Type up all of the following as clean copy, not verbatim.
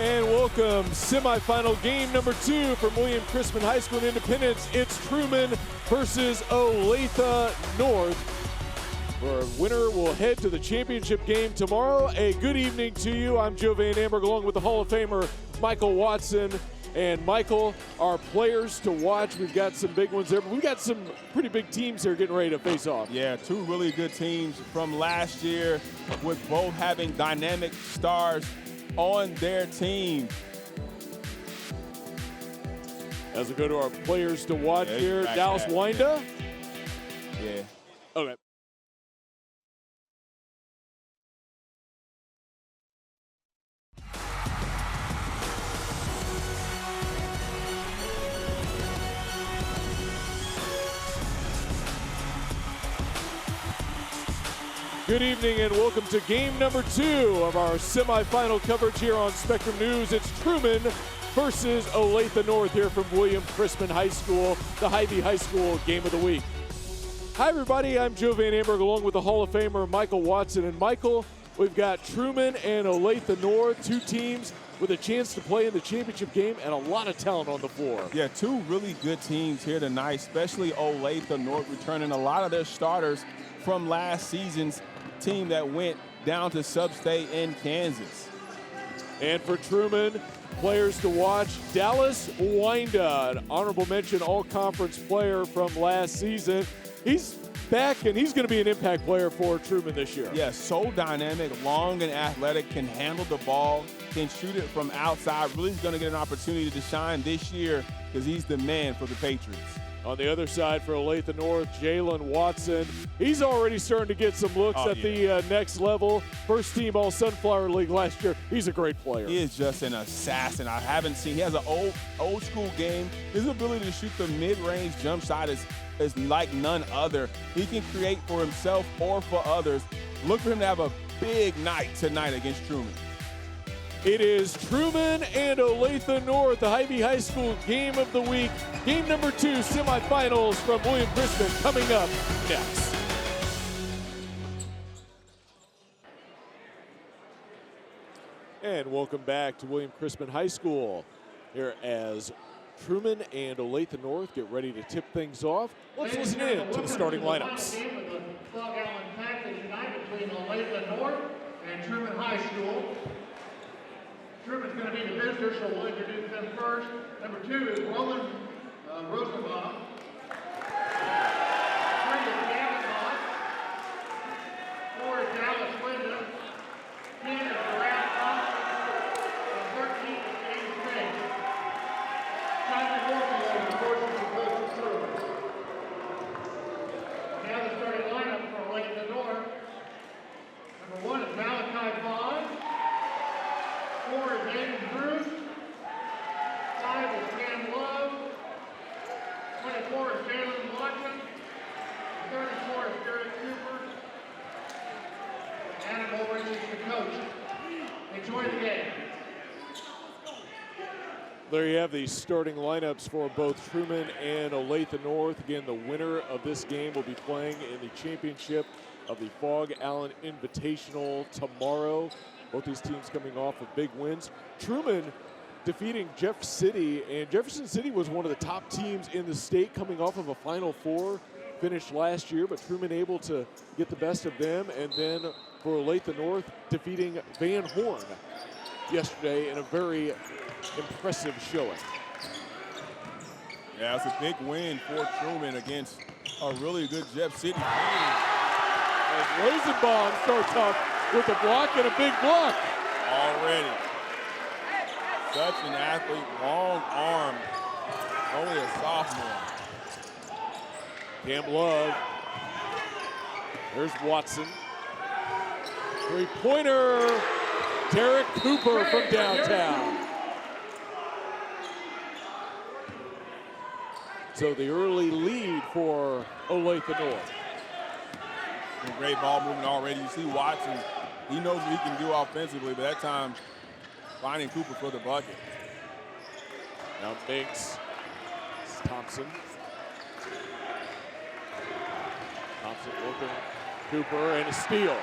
And welcome, semifinal game number 2 from William Crispin High School in Independence. It's Truman versus Olathe North. Our winner will head to the championship game tomorrow. A good evening to you. I'm Joe Van Amberg along with the Hall of Famer Michael Watson. And Michael, our players to watch, we've got some big ones there, but we've got some pretty big teams here getting ready to face off. Yeah, 2 really good teams from last year with both having dynamic stars on their team. As we go to our players to watch here, Dallas Winda. Yeah. Okay. Good evening and welcome to game number 2 of our semifinal coverage here on Spectrum News. It's Truman versus Olathe North here from William Crispin High School, the Hy-Vee High School game of the week. Hi everybody, I'm Joe Van Amberg along with the Hall of Famer Michael Watson. And Michael, we've got Truman and Olathe North, 2 teams with a chance to play in the championship game and a lot of talent on the floor. Yeah, 2 really good teams here tonight, especially Olathe North returning a lot of their starters from last season's team that went down to sub-state in Kansas. And for Truman, players to watch, Dallas Winda, an honorable mention all-conference player from last season. He's back and he's going to be an impact player for Truman this year. Yeah, so dynamic, long and athletic, can handle the ball, can shoot it from outside. Really is going to get an opportunity to shine this year because he's the man for the Patriots. On the other side for Olathe North, Jalen Watson. He's already starting to get some looks at the next level. First team All Sunflower League last year. He's a great player. He is just an assassin. I haven't seen, he has an old school game. His ability to shoot the mid-range jump shot is like none other. He can create for himself or for others. Look for him to have a big night tonight against Truman. It is Truman and Olathe North, the Hy-Vee High School game of the week. Game number 2, semifinals from William Crispin coming up next. And welcome back to William Crispin High School here as Truman and Olathe North get ready to tip things off. Let's listen in to the starting lineups. Between Olathe North and Truman High School. Truman's going to be the visitor, so we'll introduce them first. Number 2 is Roman Rosenbaum. 3 is Gavin Mott. 4 is Dallas Winda. 10 is Brad Thompson. And 13 is James Banks. Simon Morphy over the course of the coaching service. Now the starting lineup for Olathe North. Number 1 is Malachi Vaughn. 4 is Aiden Bruce. 5 is Cam Love. 24 is Jalen Watson. 34 is Derek Cooper. And Adam Overton is the coach. Enjoy the game. There you have the starting lineups for both Truman and Olathe North. Again, the winner of this game will be playing in the championship of the Fog Allen Invitational tomorrow. Both these teams coming off of big wins. Truman defeating Jeff City, and Jefferson City was one of the top teams in the state coming off of a Final Four finish last year, but Truman able to get the best of them. And then for Olathe North, defeating Van Horn yesterday in a very impressive showing. Yeah, it's a big win for Truman against a really good Jeff City team. And Rosenbaum starts off with a block and a big block. Already. Such an athlete, long arm, only a sophomore. Cam Love. There's Watson. 3-pointer. Derek Cooper from downtown. So the early lead for Olathe North. Great ball movement already. You see Watson, he knows what he can do offensively, but that time finding Cooper for the bucket. Now Banks, Thompson. Thompson working Cooper and a steal.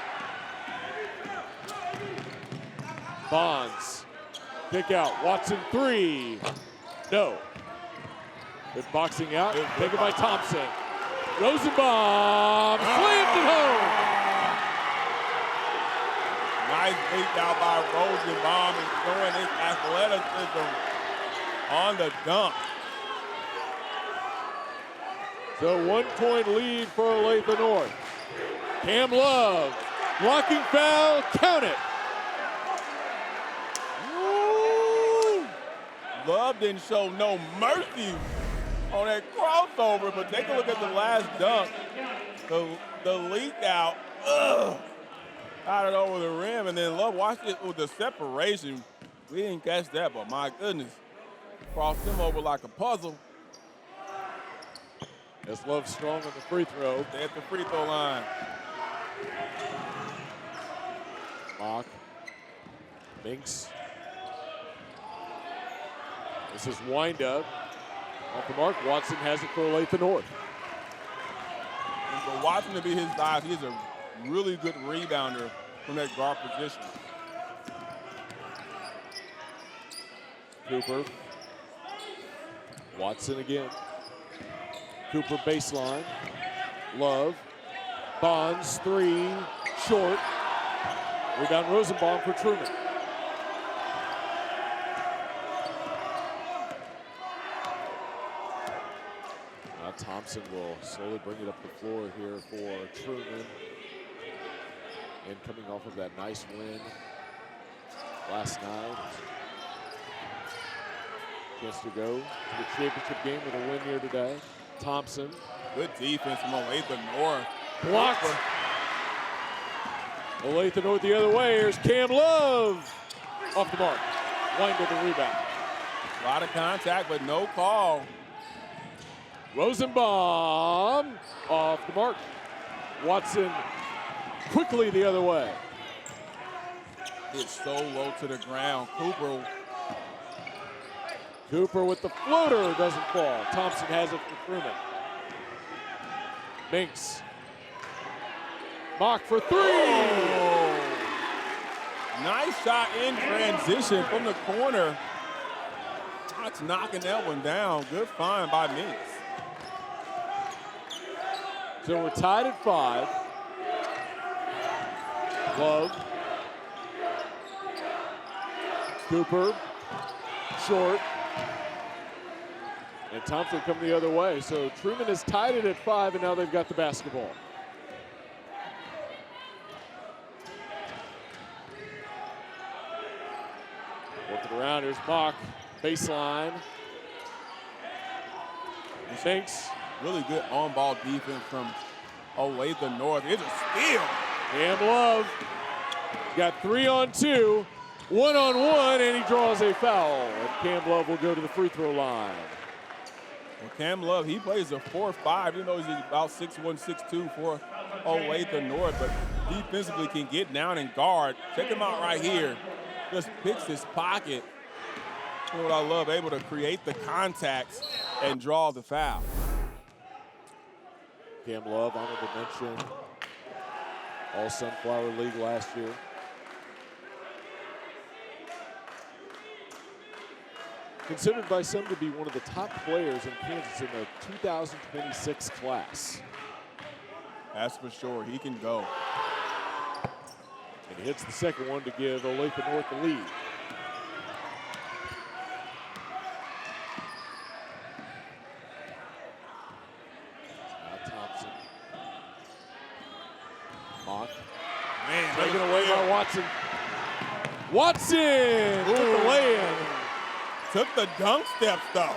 Bonds Kick out. Watson 3. No. Good boxing out. Taken by Thompson. Rosenbaum slammed it home. Nice leak out by Rosenbaum and showing his athleticism on the dunk. So 1-point lead for Olathe North. Cam Love, blocking foul, count it. Woo! Love didn't show no mercy on that crossover, but take a look at the last dunk. The leak out, got it over the rim, and then Love watched it with the separation. We didn't catch that, but my goodness, crossed him over like a puzzle. As Love strong on the free throw. They're at the free throw line. Mock. Binks. This is wind up. Off the mark, Watson has it for Olathe North. And for Watson to be his size, he's a really good rebounder from that guard position. Cooper. Watson again. Cooper baseline. Love. Bonds 3. Short. Rebound Rosenbaum for Truman. Now Thompson will slowly bring it up the floor here for Truman. And coming off of that nice win last night. Chance to go to the championship game with a win here today. Thompson. Good defense from Olathe North. Blocked. Olathe North the other way. Here's Cam Love. Off the mark. Wind with the rebound. A lot of contact, but no call. Rosenbaum off the mark. Watson quickly the other way. It's so low to the ground. Cooper with the floater doesn't fall. Thompson has it for Truman. Binks. Mock for 3. Oh. Nice shot in transition from the corner. That's knocking that one down. Good find by Binks. So we're tied at 5. Love. Cooper. Short. And Thompson come the other way. So Truman has tied it at 5, and now they've got the basketball. Working around, here's Mock. Baseline. Binks. Really good on-ball defense from Olathe North. It's a steal. Cam Love got 3 on 2, 1 on 1, and he draws a foul. And Cam Love will go to the free throw line. Well, Cam Love, he plays a 4-5, even though he's about 6'1", 6'2" for Olathe North, but defensively can get down and guard. Check him out right here. Just picks his pocket. You know what I love, able to create the contacts and draw the foul. Cam Love, honorable mention, All Sunflower League last year. Considered by some to be one of the top players in Kansas in the 2026 class. That's for sure. He can go. And he hits the second one to give Olathe North the lead. Now Thompson. Mock. Man, Taken away by Watson. Watson with the lay-in. Took the dunk steps, though.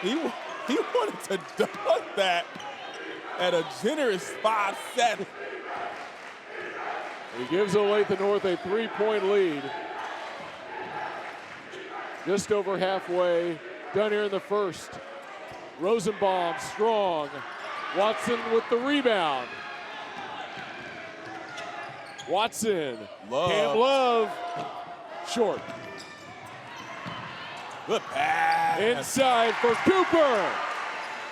He wanted to dunk that at a generous 5-7. He gives Olathe North a 3-point lead. Just over halfway done here in the first. Rosenbaum strong. Watson with the rebound. Watson. Love. Cam Love. Short. Good pass. Inside for Cooper.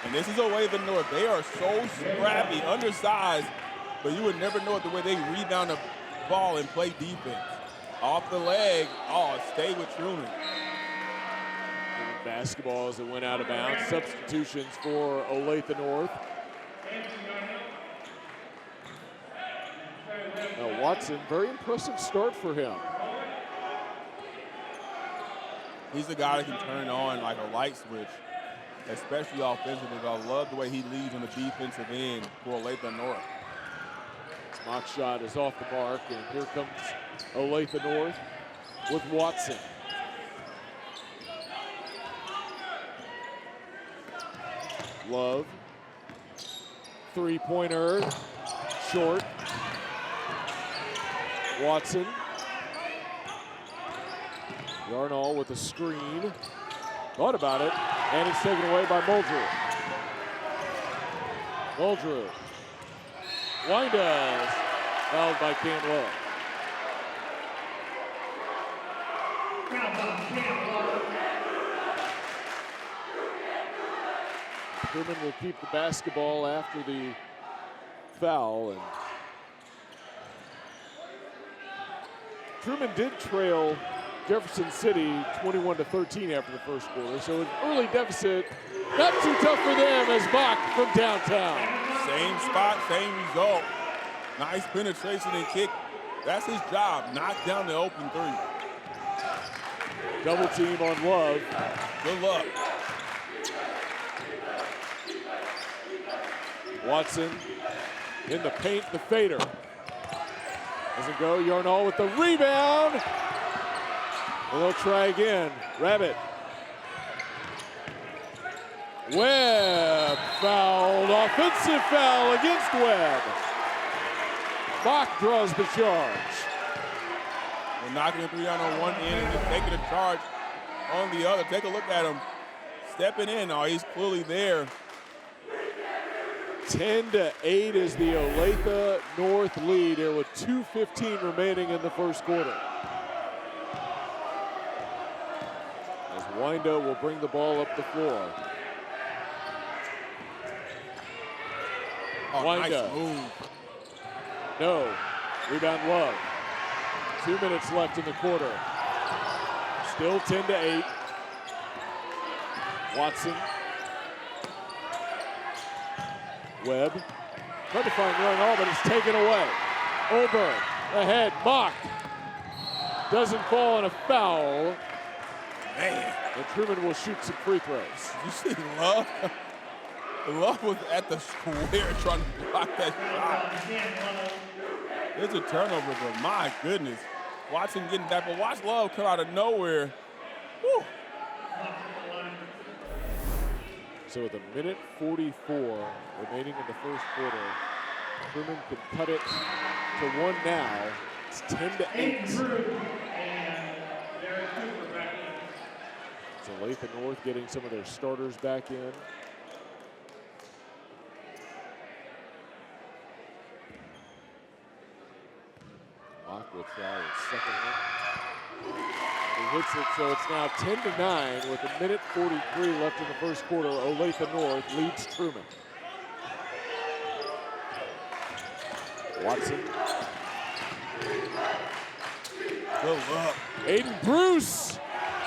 And this is Olathe North. They are so scrappy, undersized, but you would never know it the way they rebound the ball and play defense. Off the leg. Oh, it stayed with Truman. Basketball as it went out of bounds. Substitutions for Olathe North. Now Watson, very impressive start for him. He's a guy that can turn on like a light switch, especially offensively. I love the way he leads on the defensive end for Olathe North. His mock shot is off the mark, and here comes Olathe North with Watson. Love, three-pointer, short. Watson. Yarnall with a screen. Thought about it, and it's taken away by Muldrew. Muldrew. Windows, fouled by Cam Love. Truman will keep the basketball after the foul. And Truman did trail Jefferson City 21-13 after the first quarter, so an early deficit, not too tough for them as Bach from downtown. Same spot, same result. Nice penetration and kick. That's his job, knock down the open three. Double team on Love. Good luck. Watson in the paint, the fader. Doesn't go, Yarnall with the rebound. And they'll try again. Rabbit. Webb fouled, offensive foul against Webb. Bach draws the charge. They're knocking the three on one end and just taking the charge on the other. Take a look at him stepping in. Oh, he's clearly there. 10-8 is the Olathe North lead here with 2:15 remaining in the first quarter. As Windo will bring the ball up the floor. Oh, Windo. nice move. No. Rebound Love. 2 minutes left in the quarter. Still 10-8. Watson. Webb. Tried to find Yarnall, but it's taken away. Oberg ahead. Bach. Doesn't fall on a foul. Man. And Truman will shoot some free throws. You see Love? Love was at the square trying to block that shot. It's a turnover, but my goodness. Watson getting back, but watch Love come out of nowhere. Woo. So with 1:44 remaining in the first quarter, Truman could cut it to one now. It's 10-8. So Olathe North getting some of their starters back in. Bach will try his second one. And he hits it, so it's now 10-9 with 1:43 left in the first quarter. Olathe North leads Truman. Watson. Good luck. Aiden Bruce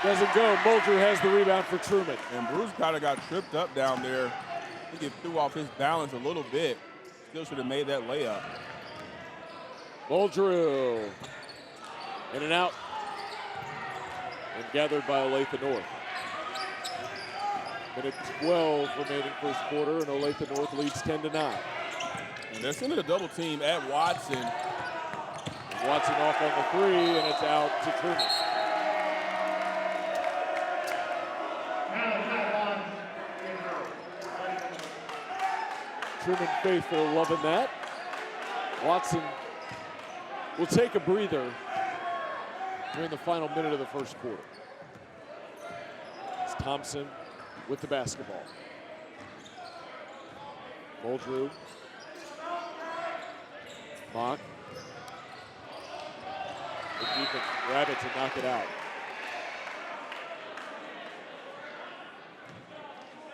doesn't go. Muldrew has the rebound for Truman. And Bruce kind of got tripped up down there. I think he threw off his balance a little bit. Still should have made that layup. Muldrew. In and out. And gathered by Olathe North. 12 remaining first quarter, and Olathe North leads 10-9. And they're sending a double team at Watson. Watson off on the three, and it's out to Truman. Truman faithful loving that. Watson will take a breather during the final minute of the first quarter. It's Thompson with the basketball. Muldrew. Mock. Good defense. Rabbit to knock it out.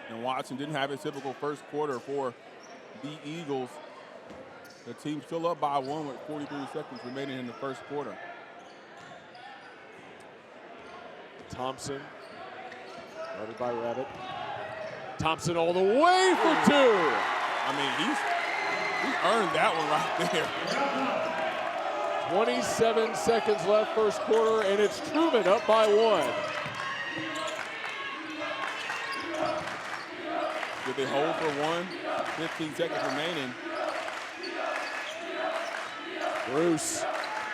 And Watson didn't have his typical first quarter for the Eagles. The team still up by one with 43 seconds remaining in the first quarter. Thompson, guarded by Rabbit. Thompson all the way for two. I mean, he's earned that one right there. 27 seconds left first quarter, and it's Truman up by one. Did they hold for one? 15 seconds remaining. Bruce,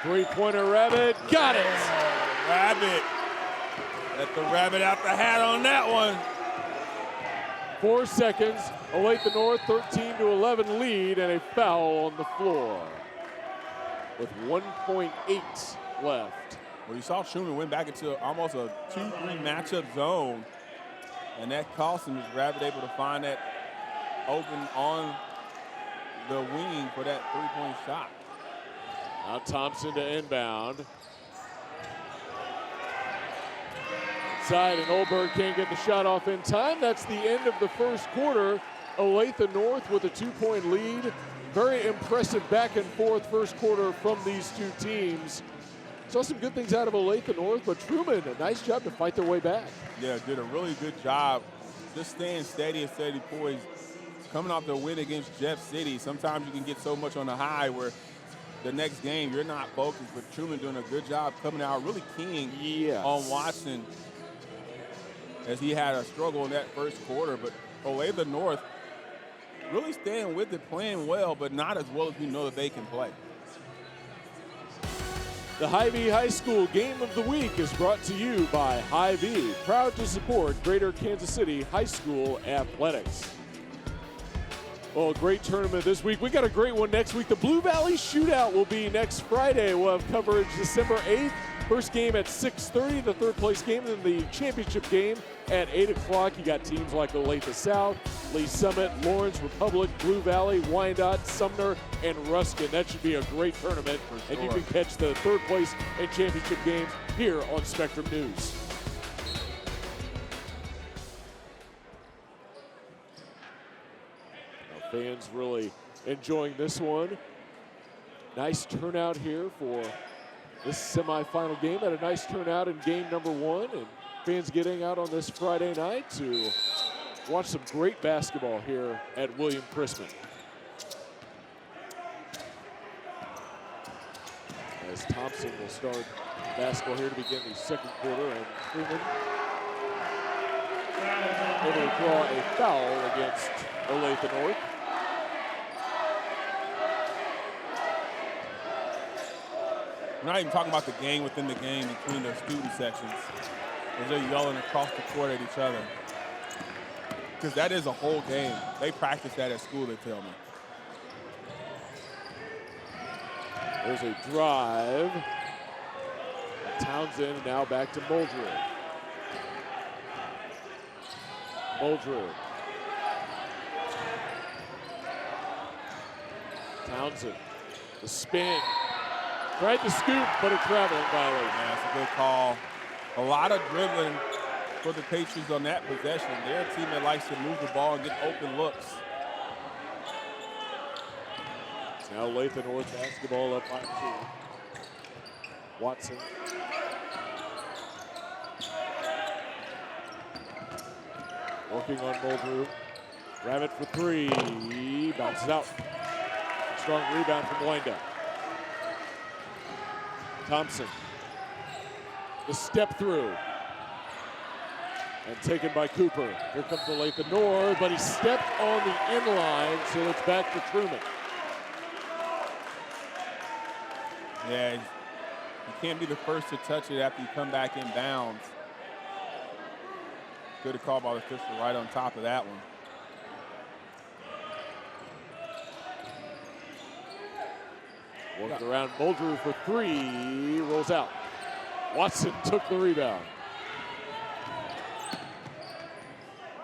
three-pointer Rabbit, got it. Rabbit. Let the Rabbit out the hat on that one. 4 seconds, Olathe North 13-11 lead, and a foul on the floor with 1.8 left. Well, you saw Truman went back into almost a 2-3 matchup zone, and that cost him. Was Rabbit able to find that open on the wing for that three-point shot? Now Thompson to inbound. Inside, and Olberg can't get the shot off in time. That's the end of the first quarter. Olathe North with a 2-point lead. Very impressive back and forth first quarter from these two teams. Saw some good things out of Olathe North, but Truman, a nice job to fight their way back. Yeah, did a really good job just staying steady and steady poised. Coming off the win against Jeff City, sometimes you can get so much on the high where the next game you're not focused, but Truman doing a good job coming out, really keying on Watson as he had a struggle in that first quarter. But Olathe North really staying with it, playing well, but not as well as we know that they can play. The Hy-Vee High School Game of the Week is brought to you by Hy-Vee, proud to support Greater Kansas City High School athletics. Well, great tournament this week. We got a great one next week. The Blue Valley Shootout will be next Friday. We'll have coverage December 8th. First game at 6:30, the third place game, and then the championship game at 8 o'clock. You got teams like Olathe South, Lee Summit, Lawrence, Republic, Blue Valley, Wyandotte, Sumner, and Ruskin. That should be a great tournament, and you can catch the third place and championship games here on Spectrum News. Now, fans really enjoying this one. Nice turnout here for this semifinal game. Had a nice turnout in game number one, and fans getting out on this Friday night to watch some great basketball here at William Chrisman. As Thompson will start basketball here to begin the second quarter, and Truman able to draw a foul against Olathe North. We're not even talking about the game within the game between the student sections as they're yelling across the court at each other. Because that is a whole game. They practice that at school, they tell me. There's a drive. Townsend, and now back to Muldrew. Muldrew. Townsend, the spin. Tried to scoop, but a traveling violation. Yeah, that's a good call. A lot of dribbling for the Patriots on that possession. They're a team that likes to move the ball and get open looks. Now Olathe North basketball up by 2. Watson. Working on Muldrew. Rabbit for 3. Bounces out. Strong rebound from Wyandotte. Thompson. The step through. And taken by Cooper. Here comes Olathe North, but he stepped on the end line, so it's back to Truman. Yeah, you can't be the first to touch it after you come back in bounds. Good call by the official right on top of that one. Working around Muldrew for 3, rolls out. Watson took the rebound.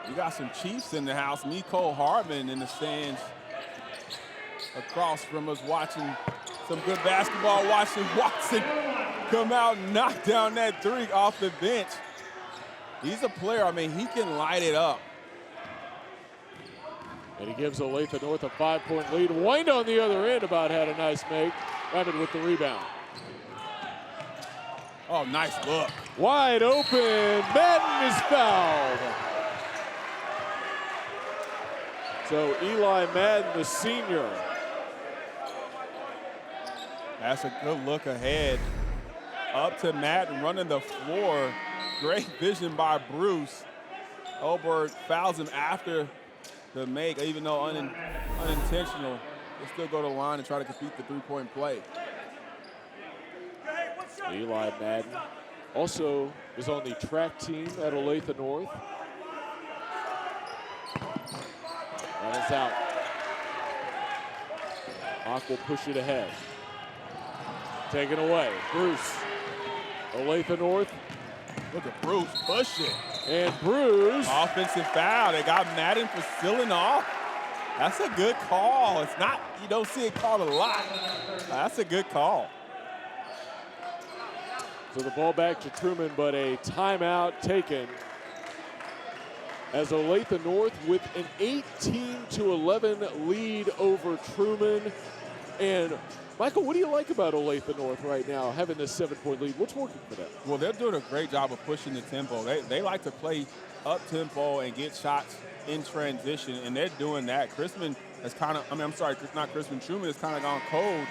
You got some Chiefs in the house. Nicole Hardman in the stands across from us watching some good basketball. Watching Watson come out and knock down that 3 off the bench. He's a player. I mean, he can light it up. And he gives Olathe North a 5-point lead. Wind on the other end about had a nice make. Rabbit with the rebound. Oh, nice look. Wide open, Madden is fouled. So Eli Madden, the senior. That's a good look ahead. Up to Madden, running the floor. Great vision by Bruce. Oberg fouls him after the make, even though unintentional. They still go to the line and try to complete the three-point play. Eli Madden also is on the track team at Olathe North. And it's out. Mock will push it ahead. Taken away. Bruce. Olathe North. Look at Bruce push it. And Bruce. Offensive foul. They got Madden for sealing off. That's a good call. It's not, you don't see it called a lot. That's a good call. So the ball back to Truman, but a timeout taken as Olathe North with an 18-11 lead over Truman. And Michael, what do you like about Olathe North right now, having this 7-point lead? What's working for them? Well, they're doing a great job of pushing the tempo. They like to play up-tempo and get shots in transition, and they're doing that. Truman has kind of gone cold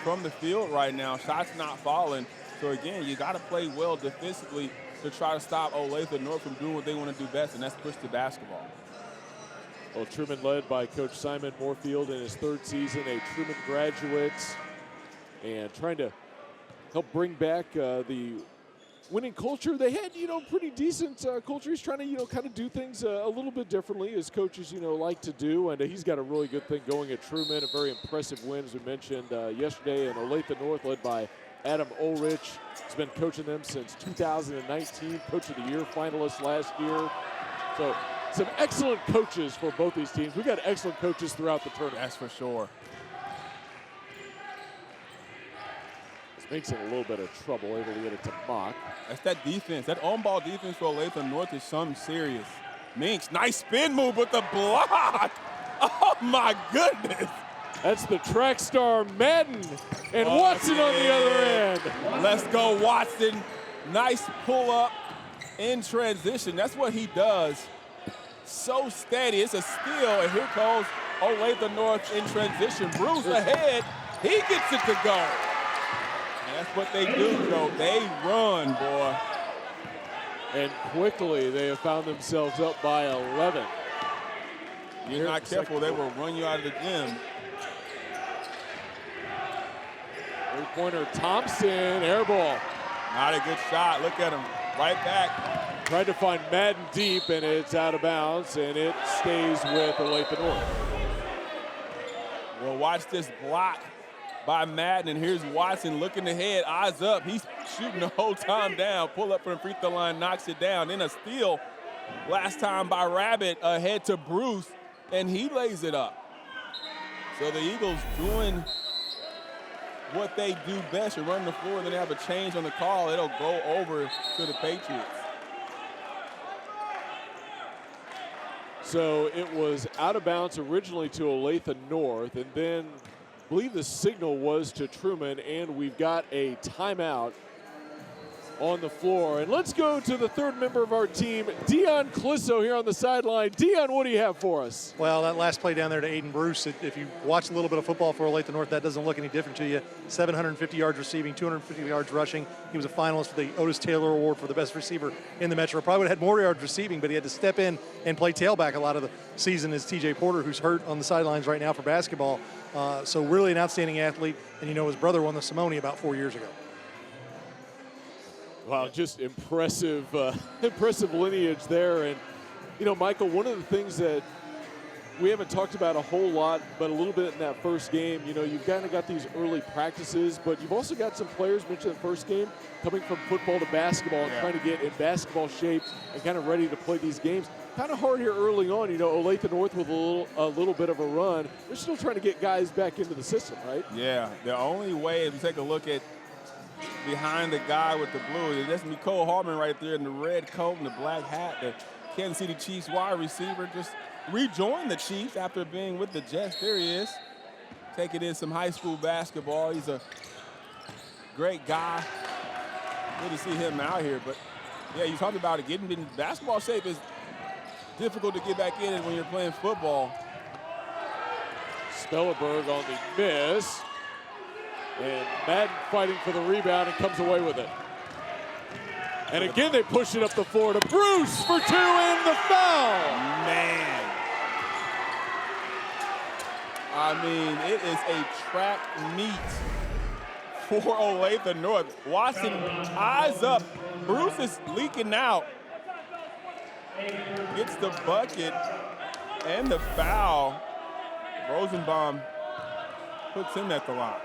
from the field right now. Shots not falling. So, again, you got to play well defensively to try to stop Olathe North from doing what they want to do best, and that's push the basketball. Well, Truman led by Coach Simon Moorfield in his third season, a Truman graduate, and trying to help bring back the winning culture. They had, pretty decent culture. He's trying to, kind of do things a little bit differently, as coaches, like to do. And he's got a really good thing going at Truman, a very impressive win, as we mentioned yesterday. And Olathe North, led by Adam Ulrich, has been coaching them since 2019, Coach of the Year finalist last year. So some excellent coaches for both these teams. We've got excellent coaches throughout the tournament. That's for sure. This makes it a little bit of trouble, able to get it to Mock. That's that defense. That on-ball defense for Olathe North is something serious. Minks, nice spin move with the block. Oh, my goodness. That's the track star Madden, and Watson on the other end. Let's go, Watson. Nice pull-up in transition. That's what he does. So steady. It's a steal, and here goes Olathe North in transition. Bruce ahead. He gets it to go. And that's what they do, Joe. They run, boy. And quickly, they have found themselves up by 11. You're not careful, they will run you out of the gym. Three-pointer Thompson, air ball. Not a good shot. Look at him. Right back. Tried to find Madden deep, and it's out of bounds, and it stays with Olathe North. Well, watch this block by Madden, and here's Watson looking ahead, eyes up. He's shooting the whole time down. Pull up from the free throw line, knocks it down. Then a steal last time by Rabbit ahead to Bruce, and he lays it up. So the Eagles doing what they do best, and run the floor, and then they have a change on the call. It'll go over to the Patriots. So it was out of bounds originally to Olathe North, and then I believe the signal was to Truman, and we've got a timeout on the floor. And let's go to the third member of our team, Dion Clisso, here on the sideline. Dion, what do you have for us? Well, that last play down there to Aiden Bruce, if you watch a little bit of football for Olathe North, that doesn't look any different to you. 750 yards receiving, 250 yards rushing. He was a finalist for the Otis Taylor Award for the best receiver in the Metro. Probably would have had more yards receiving, but he had to step in and play tailback a lot of the season as TJ Porter, who's hurt on the sidelines right now for basketball. So really an outstanding athlete, and his brother won the Simone about 4 years ago. Wow, just impressive, impressive lineage there. And, Michael, one of the things that we haven't talked about a whole lot, but a little bit in that first game, you've kind of got these early practices, but you've also got some players, mentioned the first game, coming from football to basketball and trying to get in basketball shape and kind of ready to play these games. Kind of hard here early on, Olathe North with a little bit of a run. They're still trying to get guys back into the system, right? Yeah, the only way, if you take a look at behind the guy with the blue, that's Nicole Harmon right there in the red coat and the black hat. The Kansas City Chiefs wide receiver just rejoined the Chiefs after being with the Jets. There he is, taking in some high school basketball. He's a great guy. Good to see him out here, but Yeah, you talked about it. Getting in basketball shape is difficult to get back in it when you're playing football. Spellerberg on the miss. And Madden fighting for the rebound and comes away with it. And again, they push it up the floor to Bruce for 2 and the foul. Man. I mean, it is a track meet for Olathe North. Watson eyes up. Bruce is leaking out. Gets the bucket and the foul. Rosenbaum puts him at the line.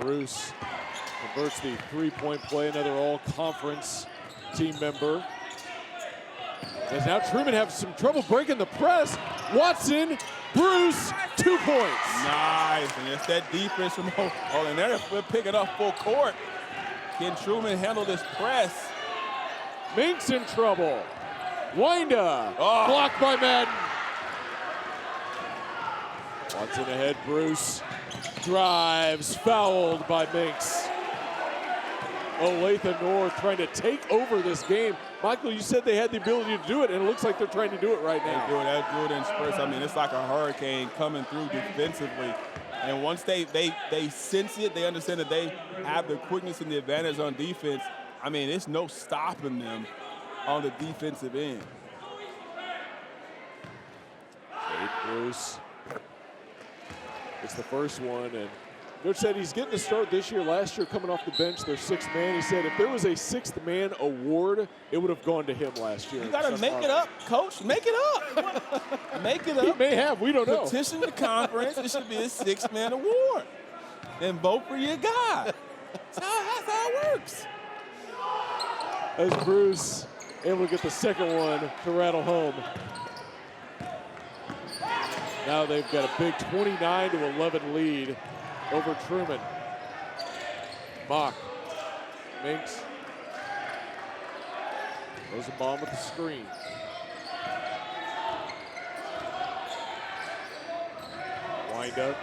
Bruce converts the three-point play, another all-conference team member. As now Truman have some trouble breaking the press. Watson, Bruce, 2 points. Nice, and it's that defense from and they're picking up full court. Can Truman handle this press? Minks in trouble. Wind-up, blocked by Madden. Watson ahead, Bruce. Drives, fouled by Minks. Olathe North trying to take over this game. Michael, you said they had the ability to do it, and it looks like they're trying to do it right now. They do it in spurts. I mean, it's like a hurricane coming through defensively. And once they sense it, they understand that they have the quickness and the advantage on defense. I mean, it's no stopping them on the defensive end. Jade Bruce. It's the first one, and Coach said he's getting the start this year. Last year, coming off the bench, their 6th man. He said if there was a 6th man award, it would have gone to him last year. You got to make it up, Coach. Make it up. Make it up. He may have. We don't know. Petition the conference. It should be a 6th man award. And vote for your guy. That's how it works. As Bruce able to get the second one to rattle home. Now they've got a big 29-11 lead over Truman. Mock. Minks. Rosenbaum with the screen. Wind up.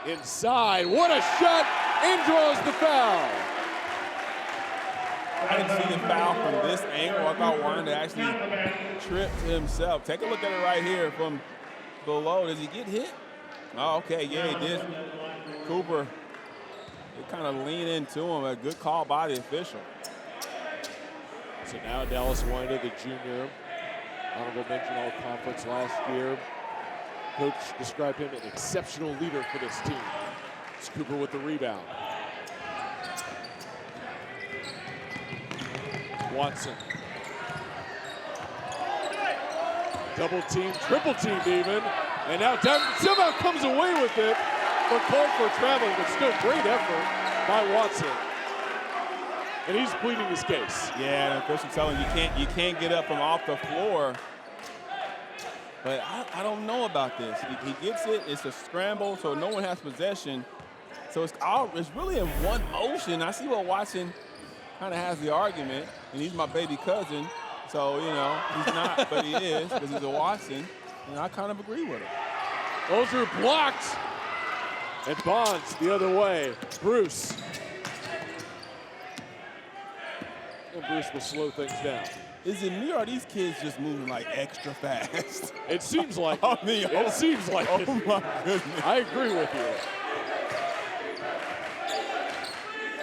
Inside. What a shot! And draws the foul. I didn't see the foul from this angle. I thought Winder actually tripped himself. Take a look at it right here from below. Does he get hit? Oh, okay, yeah, he did. Cooper, they kind of lean into him. A good call by the official. So now Dallas Winder, the junior, honorable mention all-conference last year. Coach described him an exceptional leader for this team. It's Cooper with the rebound. Watson. Double team, triple teamed even. And now somehow comes away with it, but called for traveling, but still great effort by Watson. And he's pleading his case. Yeah, the official telling you can't get up from off the floor. But I don't know about this. He gets it, it's a scramble, so no one has possession. So it's really in one motion. I see what Watson kind of has the argument, and he's my baby cousin. So, you know, he's not, but he is, because he's a Watson. And I kind of agree with him. Those are blocked. And Bonds the other way. Bruce. And Bruce will slow things down. Is it me or are these kids just moving like extra fast? It seems like I mean, it seems like oh it. my goodness. I agree with you.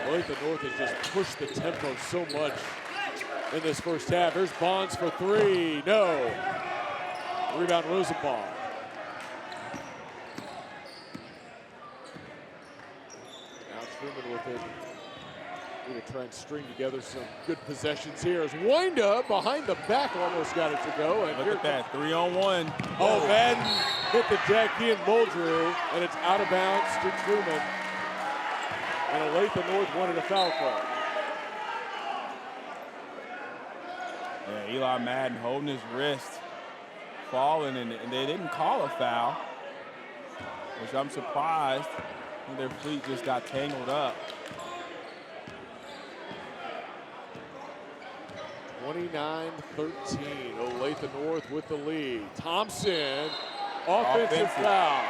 Olathe North has just pushed the tempo so much in this first half. Here's Bonds for 3. No. Rebound Rosenbaum. Now Truman with it. We're going to try and string together some good possessions here. As wind up behind the back, almost got it to go. And Look at that, 3-on-1. Oh, Madden hit the deck, he and Muldrew, and it's out of bounds to Truman. And Olathe North wanted a foul call. Yeah, Eli Madden holding his wrist, falling, and they didn't call a foul, which I'm surprised. I think their feet just got tangled up. 29-13, Olathe North with the lead. Thompson, offensive foul.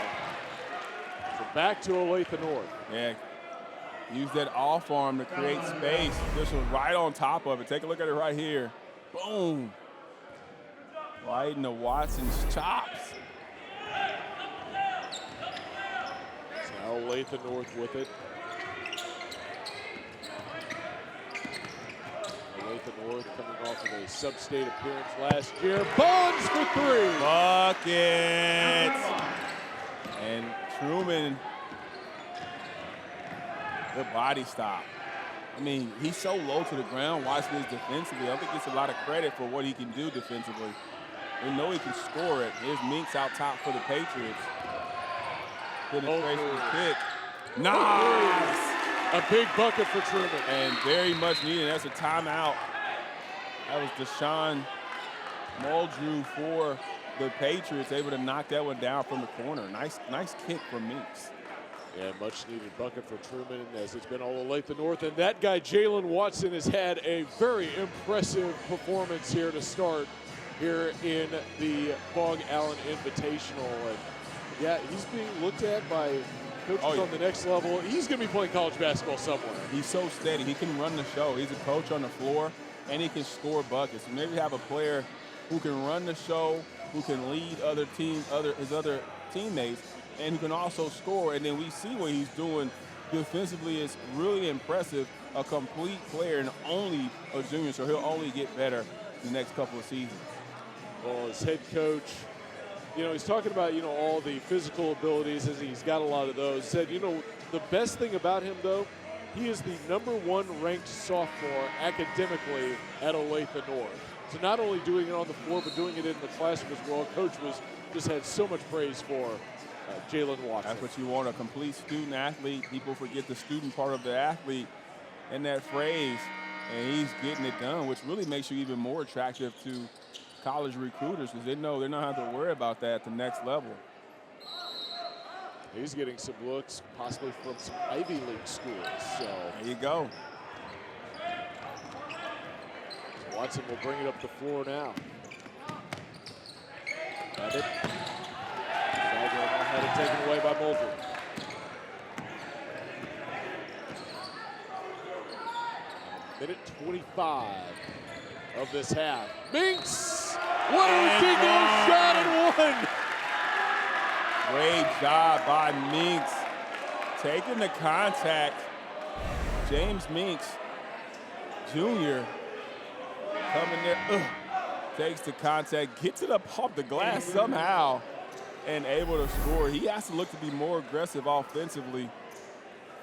So back to Olathe North. Yeah, Use that off arm to create space. This was right on top of it. Take a look at it right here. Boom. Right into Watson's chops. So now Olathe North with it. Olathe North coming off of a sub-state appearance last year. Bonds for three. Bucket. And Truman, the body stop. I mean, he's so low to the ground, watching this defensively. I don't think he gets a lot of credit for what he can do defensively. We know he can score it. Here's Minks out top for the Patriots. Penetration kick. Nice! A big bucket for Truman. And very much needed. That's a timeout. That was Deshaun Muldrew for the Patriots, able to knock that one down from the corner. Nice kick from Minks. Yeah, much needed bucket for Truman, as it's been all Olathe North. And that guy, Jalen Watson, has had a very impressive performance here to start here in the Fog Allen Invitational. And yeah, he's being looked at by coaches on the next level. He's going to be playing college basketball somewhere. He's so steady. He can run the show. He's a coach on the floor, and he can score buckets. So maybe have a player who can run the show, who can lead his other teammates, and who can also score. And then we see what he's doing defensively is really impressive. A complete player and only a junior, so he'll only get better the next couple of seasons. Well, his head coach, he's talking about, all the physical abilities, as he's got a lot of those. Said, the best thing about him, though, he is the #1 ranked sophomore academically at Olathe North. So not only doing it on the floor, but doing it in the classroom as well. Coach just had so much praise for Jalen Watson. That's what you want, a complete student athlete. People forget the student part of the athlete in that phrase, and he's getting it done, which really makes you even more attractive to college recruiters, because they know they're not having to worry about that at the next level. He's getting some looks, possibly from some Ivy League schools. So there you go. Watson will bring it up the floor now. Got it. Had it taken away by Muldrew. Minute 25 of this half. Minks! What a ridiculous shot and one! Great job by Minks. Taking the contact. James Minks, Jr. coming there. Takes the contact, gets it up off the glass somehow, and able to score. He has to look to be more aggressive offensively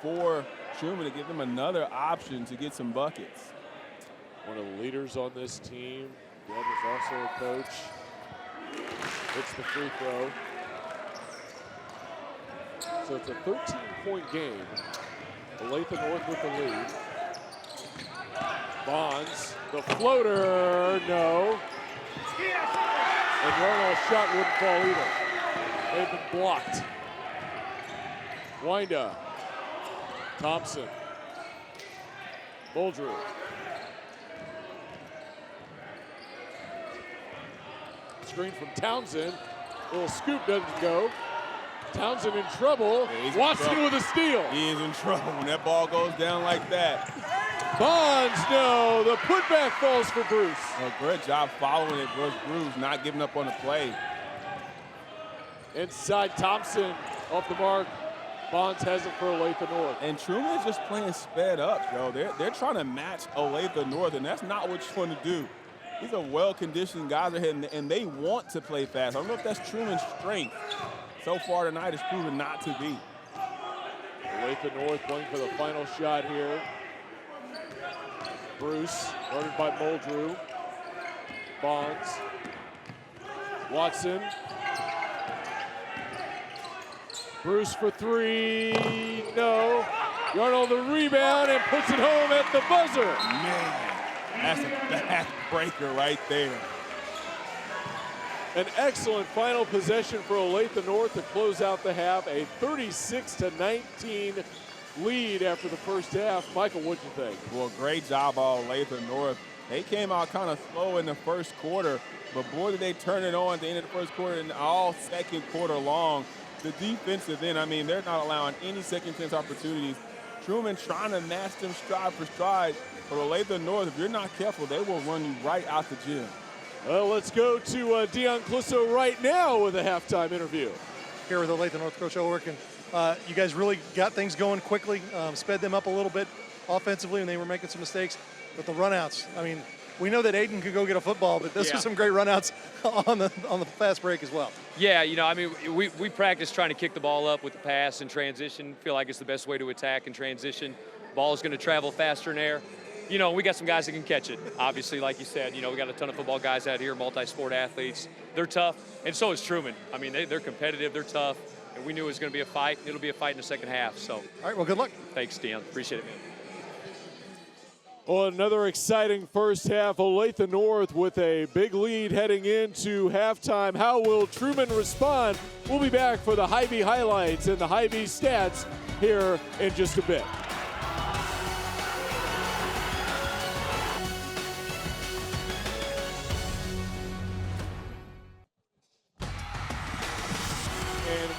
for Truman to give them another option to get some buckets. One of the leaders on this team. Dad was also a coach. Hits the free throw. So it's a 13-point game. Olathe North with the lead. Bonds, the floater, no. And Yarnall's shot wouldn't fall either. They've been blocked. Wind up. Thompson. Muldrew. Screen from Townsend. Little scoop doesn't go. Townsend in trouble. Yeah, Watson with a steal. He is in trouble when that ball goes down like that. Bonds, no. The putback falls for Bruce. A great job following it. Bruce not giving up on the play. Inside Thompson off the mark. Bonds has it for Olathe North. And Truman is just playing sped up, Joe. They're trying to match Olathe North, and that's not what you want to do. These are well-conditioned guys ahead, and they want to play fast. I don't know if that's Truman's strength. So far tonight, it's proven not to be. Olathe North playing for the final shot here. Bruce, guarded by Muldrew. Bonds. Watson. Bruce for three, no. Yarnall the rebound and puts it home at the buzzer. Man, that's a bad breaker right there. An excellent final possession for Olathe North to close out the half. A 36-19 lead after the first half. Michael, what'd you think? Well, great job by Olathe North. They came out kind of slow in the first quarter, but boy, did they turn it on at the end of the first quarter and all second quarter long. The defensive end, I mean, they're not allowing any second chance opportunities Truman trying to match them stride for stride. For Olathe North, if you're not careful, they will run you right out the gym. Well, let's go to Dion Clisso right now with a halftime interview. Here with Olathe North Coach Ulrich, and you guys really got things going quickly, sped them up a little bit offensively when they were making some mistakes. But the runouts, I mean, we know that Aiden could go get a football, but those were some great runouts on the fast break as well. Yeah, you know, I mean, we practice trying to kick the ball up with the pass and transition. Feel like it's the best way to attack and transition. Ball is going to travel faster in air. You know, we got some guys that can catch it. Obviously, like you said, you know, we got a ton of football guys out here, multi-sport athletes. They're tough, and so is Truman. I mean, they're competitive, they're tough, and we knew it was going to be a fight. It'll be a fight in the second half. So, all right, well, good luck. Thanks, Dion. Appreciate it, man. Well, another exciting first half. Olathe North with a big lead heading into halftime. How will Truman respond? We'll be back for the Hy-Vee highlights and the Hy-Vee stats here in just a bit.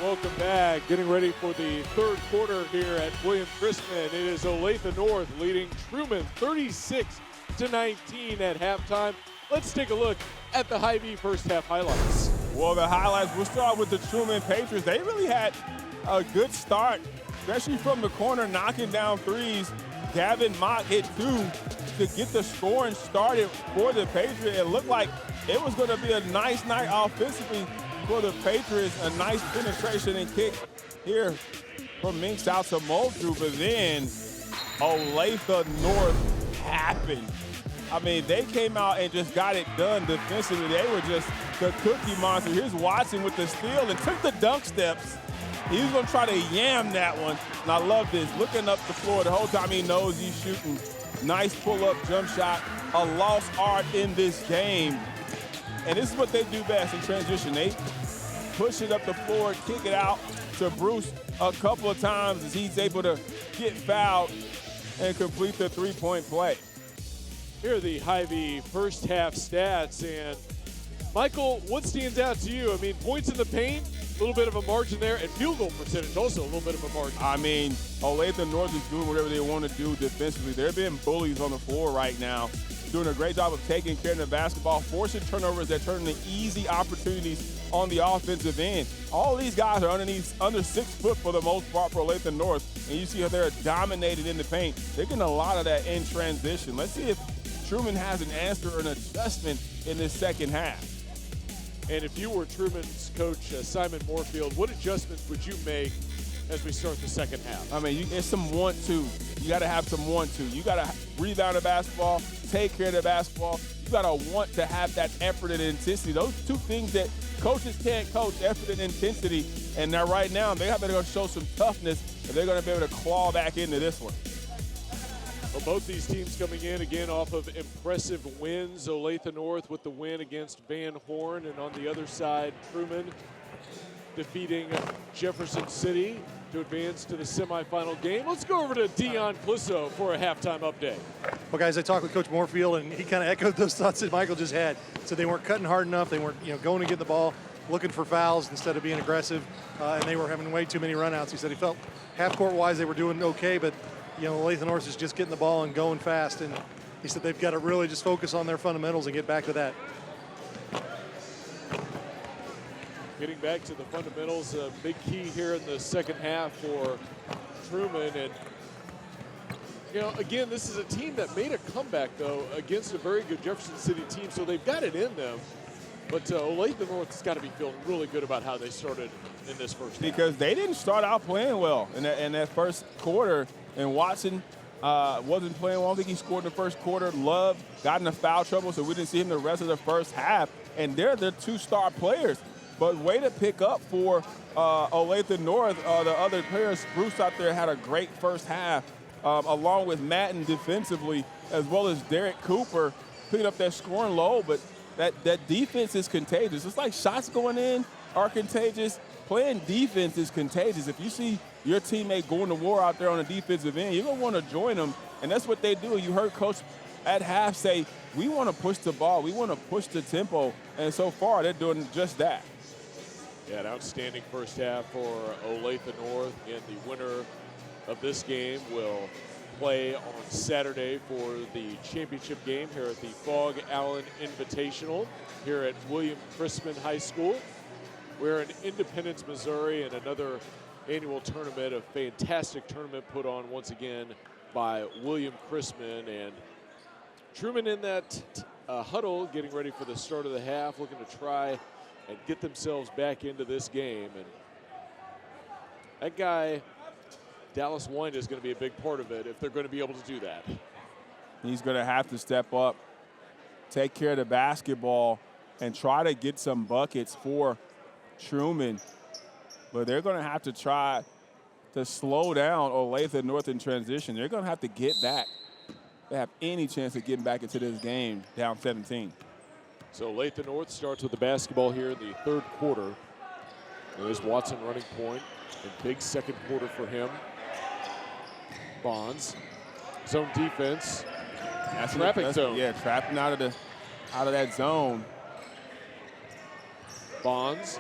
Welcome back. Getting ready for the third quarter here at William Chrisman. It is Olathe North leading Truman 36-19 at halftime. Let's take a look at the Hy-Vee first half highlights. Well, the highlights, we'll start with the Truman Patriots. They really had a good start, especially from the corner, knocking down threes. Gavin Mott hit 2 to get the scoring started for the Patriots. It looked like it was going to be a nice night offensively for the Patriots. A nice penetration and kick here from Minks out to Moldrew, but then Olathe North happened. I mean, they came out and just got it done defensively. They were just the cookie monster. Here's Watson with the steal and took the dunk steps. He was going to try to yam that one, and I love this. Looking up the floor the whole time he knows he's shooting. Nice pull-up jump shot, a lost art in this game. And this is what they do best in transition. They push it up the floor, kick it out to Bruce a couple of times as he's able to get fouled and complete the three-point play. Here are the Hy-Vee first half stats. And Michael, what stands out to you? I mean, points in the paint, a little bit of a margin there, and field goal percentage also a little bit of a margin. I mean, Olathe North is doing whatever they want to do defensively. They're being bullies on the floor right now, doing a great job of taking care of the basketball, forcing turnovers that turn into easy opportunities on the offensive end. All these guys are under 6 foot for the most part for Olathe North, and you see how they're dominated in the paint. They're getting a lot of that in transition. Let's see if Truman has an answer or an adjustment in this second half. And if you were Truman's coach, Simon Moorfield, what adjustments would you make as we start the second half? I mean, it's some want-to. You got to have some want-to. You got to rebound the basketball, take care of the basketball. You got to want to have that effort and intensity. Those two things that coaches can't coach, effort and intensity. And now right now, they're going to show some toughness, and they're going to be able to claw back into this one. Well, both these teams coming in again off of impressive wins. Olathe North with the win against Van Horn, and on the other side, Truman defeating Jefferson City to advance to the semifinal game. Let's go over to Dion Clisso for a halftime update. Well, guys, I talked with Coach Moorfield, and he kind of echoed those thoughts that Michael just had. So they weren't cutting hard enough. They weren't, going to get the ball, looking for fouls instead of being aggressive, and they were having way too many runouts. He said he felt half-court-wise they were doing okay, but Olathe North is just getting the ball and going fast, and he said they've got to really just focus on their fundamentals and get back to that. Getting back to the fundamentals, a big key here in the second half for Truman. And, again, this is a team that made a comeback, though, against a very good Jefferson City team, so they've got it in them. But Olathe North has got to be feeling really good about how they started in this first half. Because they didn't start out playing well in that first quarter. And Watson wasn't playing well. I don't think he scored in the first quarter. Love got into foul trouble, so we didn't see him the rest of the first half. And they're the 2 star players. But way to pick up for Olathe North. The other players, Bruce out there had a great first half, along with Madden defensively, as well as Derek Cooper picking up that scoring low. But that defense is contagious. It's like shots going in are contagious. Playing defense is contagious. If you see your teammate going to war out there on the defensive end, you're going to want to join them, and that's what they do. You heard Coach at half say, we want to push the ball. We want to push the tempo, and so far they're doing just that. Yeah, an outstanding first half for Olathe North, and the winner of this game will play on Saturday for the championship game here at the Fog Allen Invitational here at William Chrisman High School. We're in Independence, Missouri, and another annual tournament, a fantastic tournament put on once again by William Chrisman. And Truman in that huddle getting ready for the start of the half, looking to try and get themselves back into this game. And that guy, Dallas Wind, is going to be a big part of it if they're going to be able to do that. He's going to have to step up, take care of the basketball, and try to get some buckets for Truman. But they're going to have to try to slow down Olathe North in transition. They're going to have to get back. They have any chance of getting back into this game down 17. So Olathe North starts with the basketball here in the third quarter. There's Watson running point, and big second quarter for him. Bonds, zone defense, trapping zone. Yeah, trapping out of that zone. Bonds,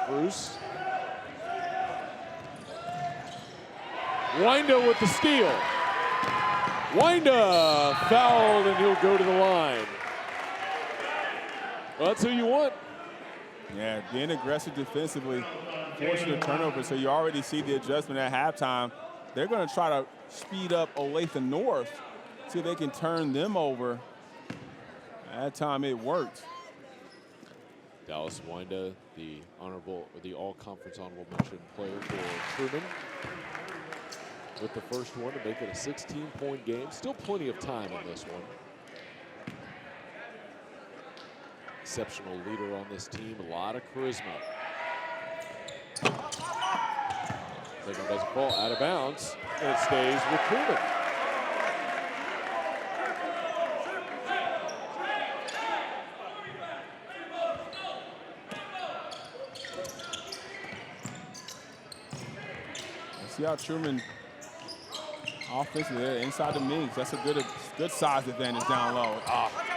Bruce. Winda with the steal. Winda fouled, and he'll go to the line. Well, that's who you want. Yeah, being aggressive defensively, forcing a turnover, so you already see the adjustment at halftime. They're going to try to speed up Olathe North, see if they can turn them over. At that time, it worked. Dallas Winda, the all-conference honorable mention player for Truman, with the first one to make it a 16-point game. Still plenty of time in this one. Exceptional leader on this team, a lot of charisma. Second doesn't fall, out of bounds, and it stays with Truman. See how Truman offensively, they're inside the mix. That's a good size advantage down low.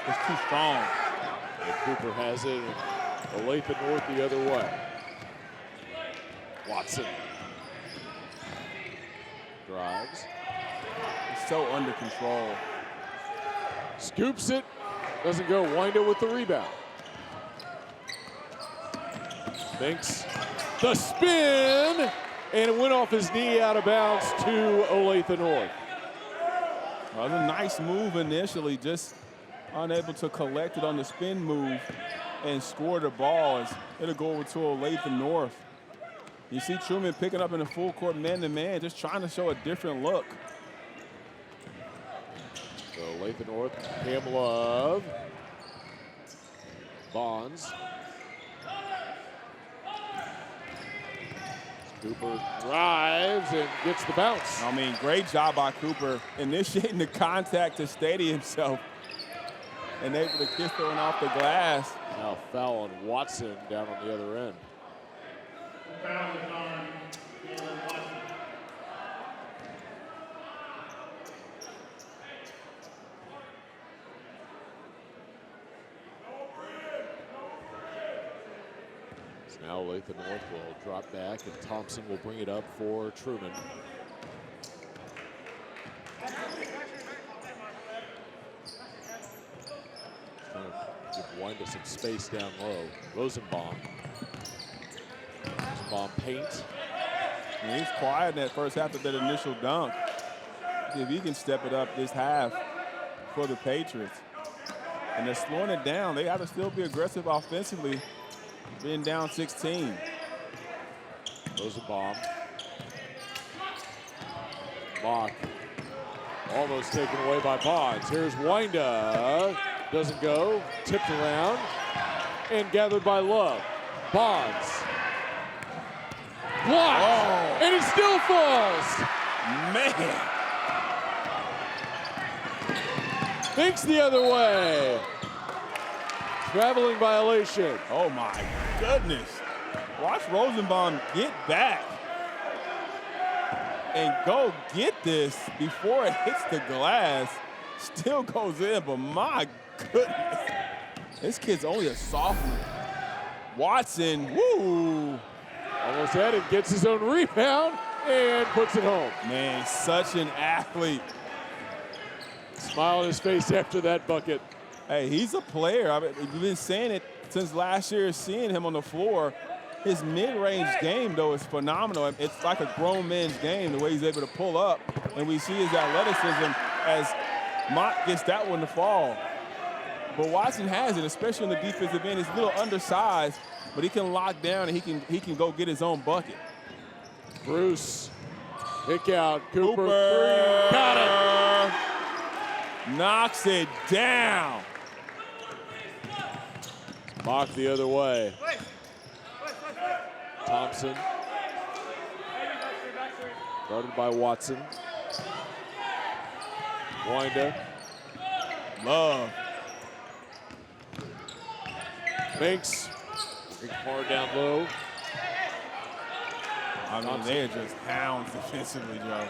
It's too strong. And Cooper has it, and Olathe North the other way. Watson drives. It's so under control. Scoops it, doesn't go. Winda with the rebound. Makes the spin, and it went off his knee out of bounds to Olathe North. Well, it was a nice move initially, just unable to collect it on the spin move and score the ball. As it'll go over to Olathe North. You see Truman picking up in the full court man-to-man, just trying to show a different look. So Olathe North, Cam Love, Bonds. Cooper drives and gets the bounce. I mean, great job by Cooper initiating the contact to steady himself and able to kiss the one off the glass. Now foul on Watson down on the other end. Foul is on Jalen Watson. So now Olathe North will drop back, and Thompson will bring it up for Truman. Trying to give Winda some space down low. Rosenbaum paint. And he's quiet in that first half of that initial dunk. If he can step it up this half for the Patriots. And they're slowing it down. They have to still be aggressive offensively, being down 16. Rosenbaum. Block. Almost taken away by Bonds. Here's Winda. Doesn't go. Tipped around. And gathered by Love. Bonds. Blocked. Oh. And it still falls. Man. Thinks the other way. Traveling violation. Oh, my goodness. Watch Rosenbaum get back and go get this before it hits the glass. Still goes in, but my goodness. This kid's only a sophomore. Watson, woo. Almost had it, gets his own rebound, and puts it home. Man, such an athlete. Smile on his face after that bucket. Hey, he's a player. I mean, we've been saying it since last year, seeing him on the floor. His mid-range game, though, is phenomenal. It's like a grown man's game, the way he's able to pull up. And we see his athleticism as Mott gets that one to fall. But Watson has it, especially on the defensive end. He's a little undersized, but he can lock down and he can go get his own bucket. Bruce, kick out, Cooper. Cooper. Got it. Knocks it down. Mock the other way. Thompson. Guarded by Watson. Winder. Love. Banks. Hard down low. I mean, they're just hounds defensively, Joe.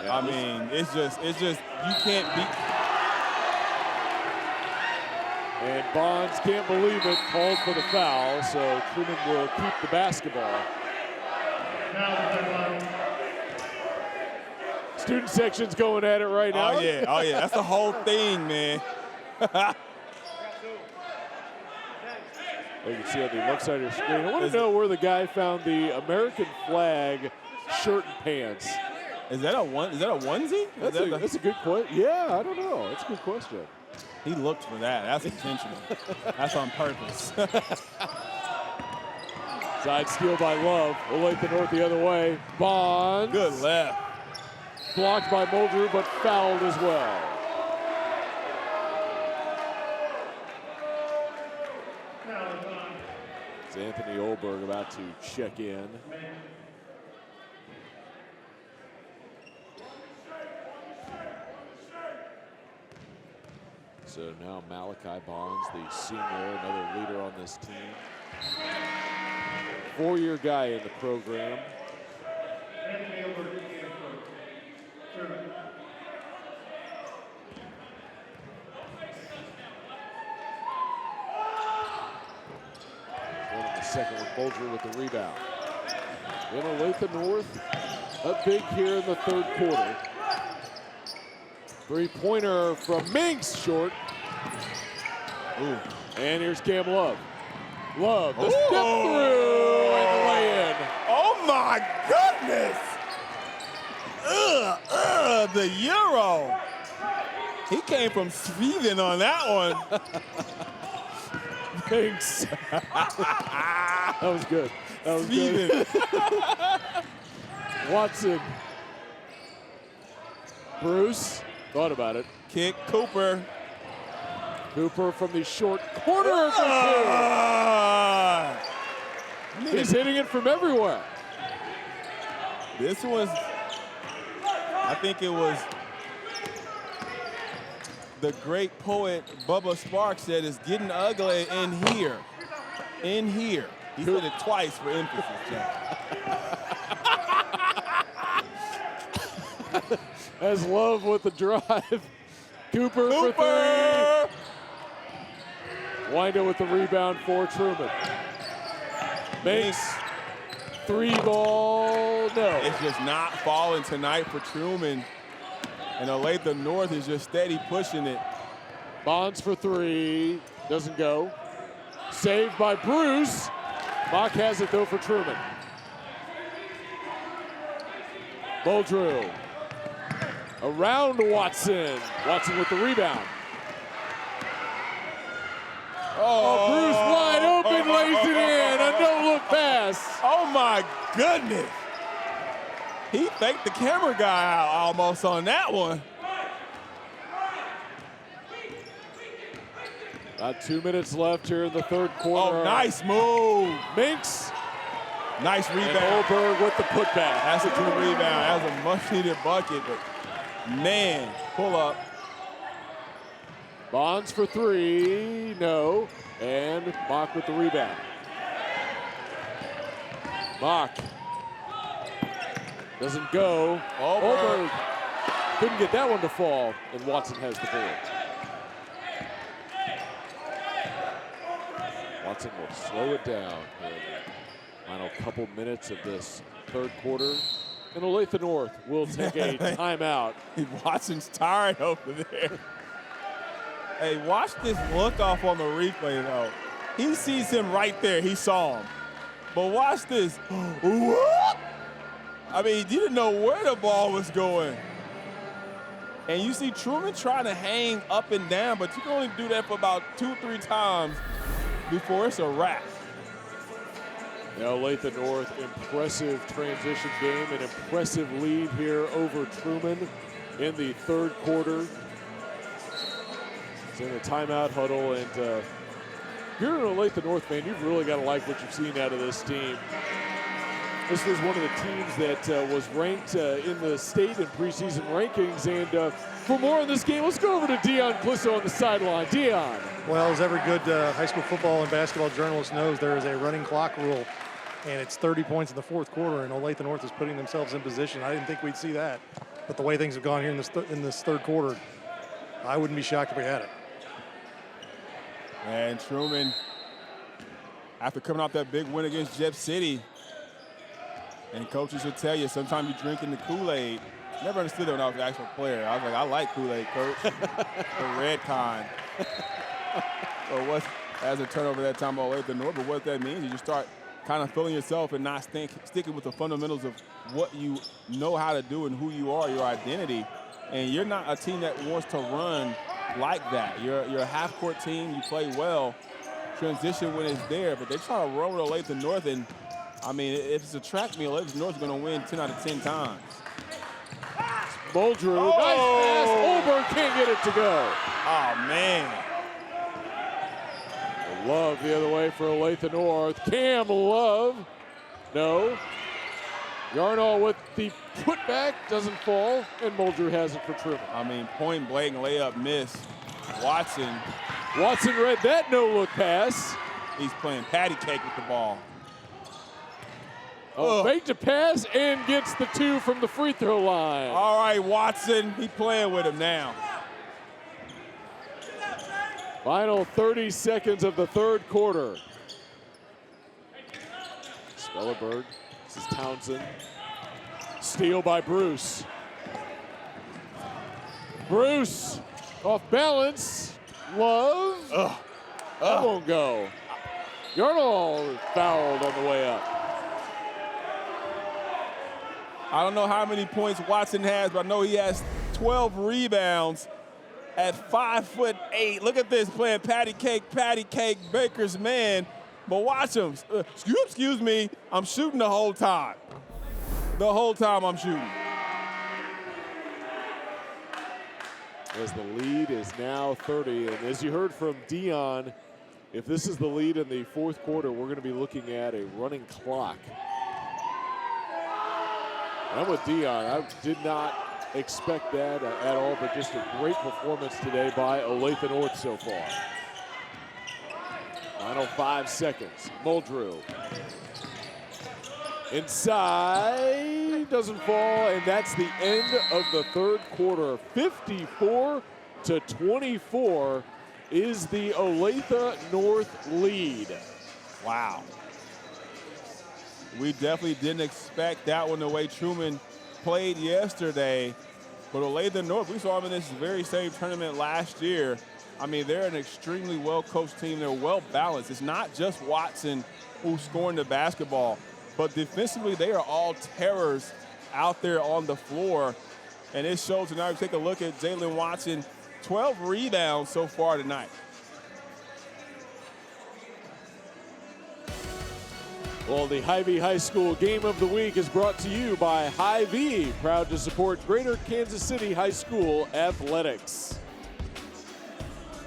Yeah, I mean, it's just you can't beat. And Bonds can't believe it, called for the foul, so Truman will keep the basketball. Student section's going at it right now. Oh yeah, that's the whole thing, man. You can see on the left side of your screen. I want to know where the guy found the American flag shirt and pants. Is that a onesie? That's a good question. Yeah, I don't know. That's a good question. He looked for that. That's intentional. That's on purpose. Side steal by Love. Olathe North the other way. Bonds. Good left. Blocked by Muldrew, but fouled as well. It's Anthony Olberg about to check in. So now Malachi Bonds, the senior, another leader on this team. Four-year guy in the program. One in the second one, Bulger with the rebound. In Olathe North, up big here in the third quarter. Three-pointer from Minks, short. Ooh. And here's Cam Love. Love, the step through and the lay-in. Oh my goodness! The Euro. He came from Sweden on that one. Thanks. That was good. That was Sweden. good. Watson. Bruce. Thought about it. Kick Cooper. Cooper from the short corner for two. He's hitting it from everywhere. This was, I think it was the great poet Bubba Sparks said, it's getting ugly in here. In here. He said it twice for emphasis, Jeff. As Love with the drive. Cooper for three. Winder with the rebound for Truman. Banks. Three ball, no. It's just not falling tonight for Truman. And Olathe North is just steady pushing it. Bonds for three. Doesn't go. Saved by Bruce. Mock has it though for Truman. Muldrew. Around Watson. Watson with the rebound. Oh, Bruce wide open, lays it in. A no-look pass. Oh my goodness. He faked the camera guy out almost on that one. About 2 minutes left here in the third quarter. Oh, nice move. Minks. Nice rebound. And Olberg with the putback. That's a good rebound. That was a much-needed bucket, but man, pull up. Bonds for three, no. And Mock with the rebound. Mock. Doesn't go. Olberg couldn't get that one to fall, and Watson has the board. Watson will slow it down for the final couple minutes of this third quarter. And Olathe North will take a timeout. Watson's tired over there. Hey, watch this look off on the replay, though. He sees him right there. He saw him. But watch this. Whoop! I mean, you didn't know where the ball was going. And you see Truman trying to hang up and down, but you can only do that for about 2-3 times before it's a wrap. Now Olathe North, impressive transition game, an impressive lead here over Truman in the third quarter. It's in a timeout huddle, and if you're an Olathe North fan, you've really got to like what you've seen out of this team. This was one of the teams that was ranked in the state and preseason rankings. And for more on this game, let's go over to Dion Clisso on the sideline. Dion. Well, as every good high school football and basketball journalist knows, there is a running clock rule, and it's 30 points in the fourth quarter, and Olathe North is putting themselves in position. I didn't think we'd see that, but the way things have gone here in this third quarter, I wouldn't be shocked if we had it. And Truman, after coming off that big win against Jeff City, and coaches will tell you, sometimes you're drinking the Kool-Aid. Never understood that when I was an actual player. I was like, I like Kool-Aid, coach. The red kind. Or what, as a turnover that time, Olathe North, but what that means is you start kind of feeling yourself and not sticking with the fundamentals of what you know how to do and who you are, your identity. And you're not a team that wants to run like that. You're a half-court team. You play well. Transition when it's there, but they try to roll with Olathe North, and I mean, if it's a track meet, Olathe North is going to win 10 out of 10 times. Muldrew, nice pass. Olberg can't get it to go. Oh, man. Love the other way for Olathe North. Cam Love. No. Yarnall with the putback, doesn't fall, and Muldrew has it for Truman. I mean, point blank layup miss. Watson read that no-look pass. He's playing patty cake with the ball. Fake to pass and gets the 2 from the free throw line. All right, Watson, he playing with him now. Final 30 seconds of the third quarter. Spellerberg, this is Townsend. Steal by Bruce. Bruce, off balance. Love. That won't go. Yarnall fouled on the way up. I don't know how many points Watson has, but I know he has 12 rebounds at 5'8". Look at this, playing patty cake, Baker's man. But watch him. Excuse me, I'm shooting the whole time. The whole time I'm shooting. As the lead is now 30, and as you heard from Dion, if this is the lead in the fourth quarter, we're going to be looking at a running clock. I'm with Dion. I did not expect that at all, but just a great performance today by Olathe North so far. Final 5 seconds. Muldrew. Inside, doesn't fall, and that's the end of the third quarter. 54-24 is the Olathe North lead. Wow. We definitely didn't expect that one the way Truman played yesterday. But Olathe North, we saw them in this very same tournament last year. I mean, they're an extremely well-coached team. They're well-balanced. It's not just Watson who's scoring the basketball, but defensively, they are all terrors out there on the floor. And it shows tonight. Take a look at Jalen Watson, 12 rebounds so far tonight. Well, the Hy-Vee High School Game of the Week is brought to you by Hy-Vee, proud to support Greater Kansas City High School athletics.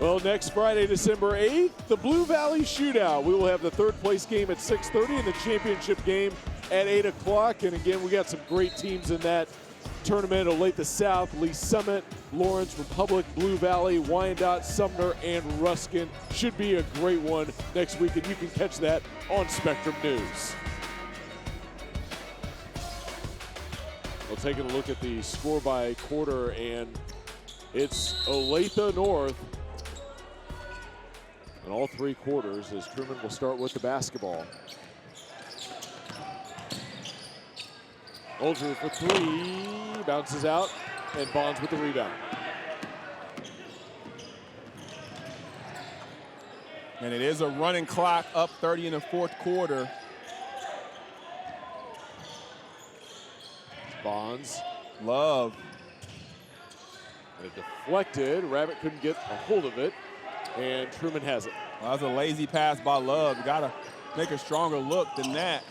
Well, next Friday, December 8th, the Blue Valley Shootout. We will have the third place game at 6:30 and the championship game at 8 o'clock. And again, we got some great teams in that tournament. Olathe South, Lee Summit, Lawrence, Republic, Blue Valley, Wyandotte, Sumner, and Ruskin. Should be a great one next week, and you can catch that on Spectrum News. We'll take a look at the score by quarter, and it's Olathe North in all three quarters as Truman will start with the basketball. Oldrew for three, bounces out, and Bonds with the rebound. And it is a running clock, up 30 in the fourth quarter. Bonds. Love. And it deflected. Rabbit couldn't get a hold of it, and Truman has it. Well, that was a lazy pass by Love. You gotta make a stronger look than that.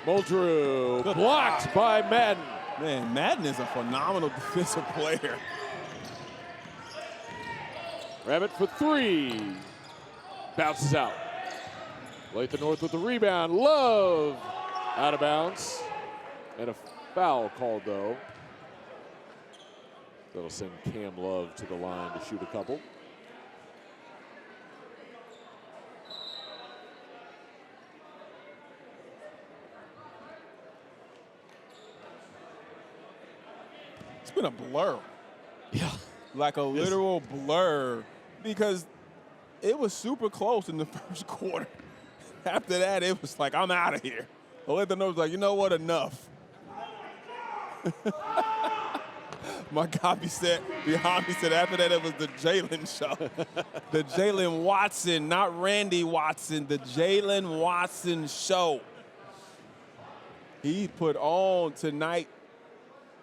Muldrew Good blocked by Madden. Man, Madden is a phenomenal defensive player. Rabbit for three. Bounces out. Olathe North with the rebound. Love out of bounds. And a foul called, though. That'll send Cam Love to the line to shoot a couple. It's been a blur. Yeah. Like a literal blur, because it was super close in the first quarter. After that, it was like, I'm out of here. Olathe North was like, you know what, enough. My copy said, behind me said after that it was the Jalen show. The Jalen Watson, not Randy Watson, the Jalen Watson show. He put on tonight,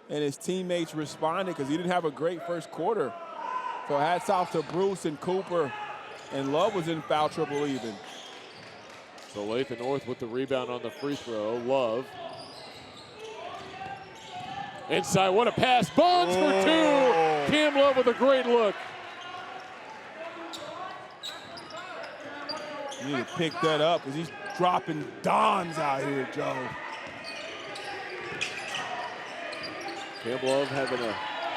and his teammates responded because he didn't have a great first quarter. So hats off to Bruce and Cooper, and Love was in foul trouble even. So Olathe North with the rebound on the free throw. Love. Inside, what a pass. Bonds for two. Cam Love with a great look. You need to pick that up because he's dropping dimes out here, Joe. Cam Love having an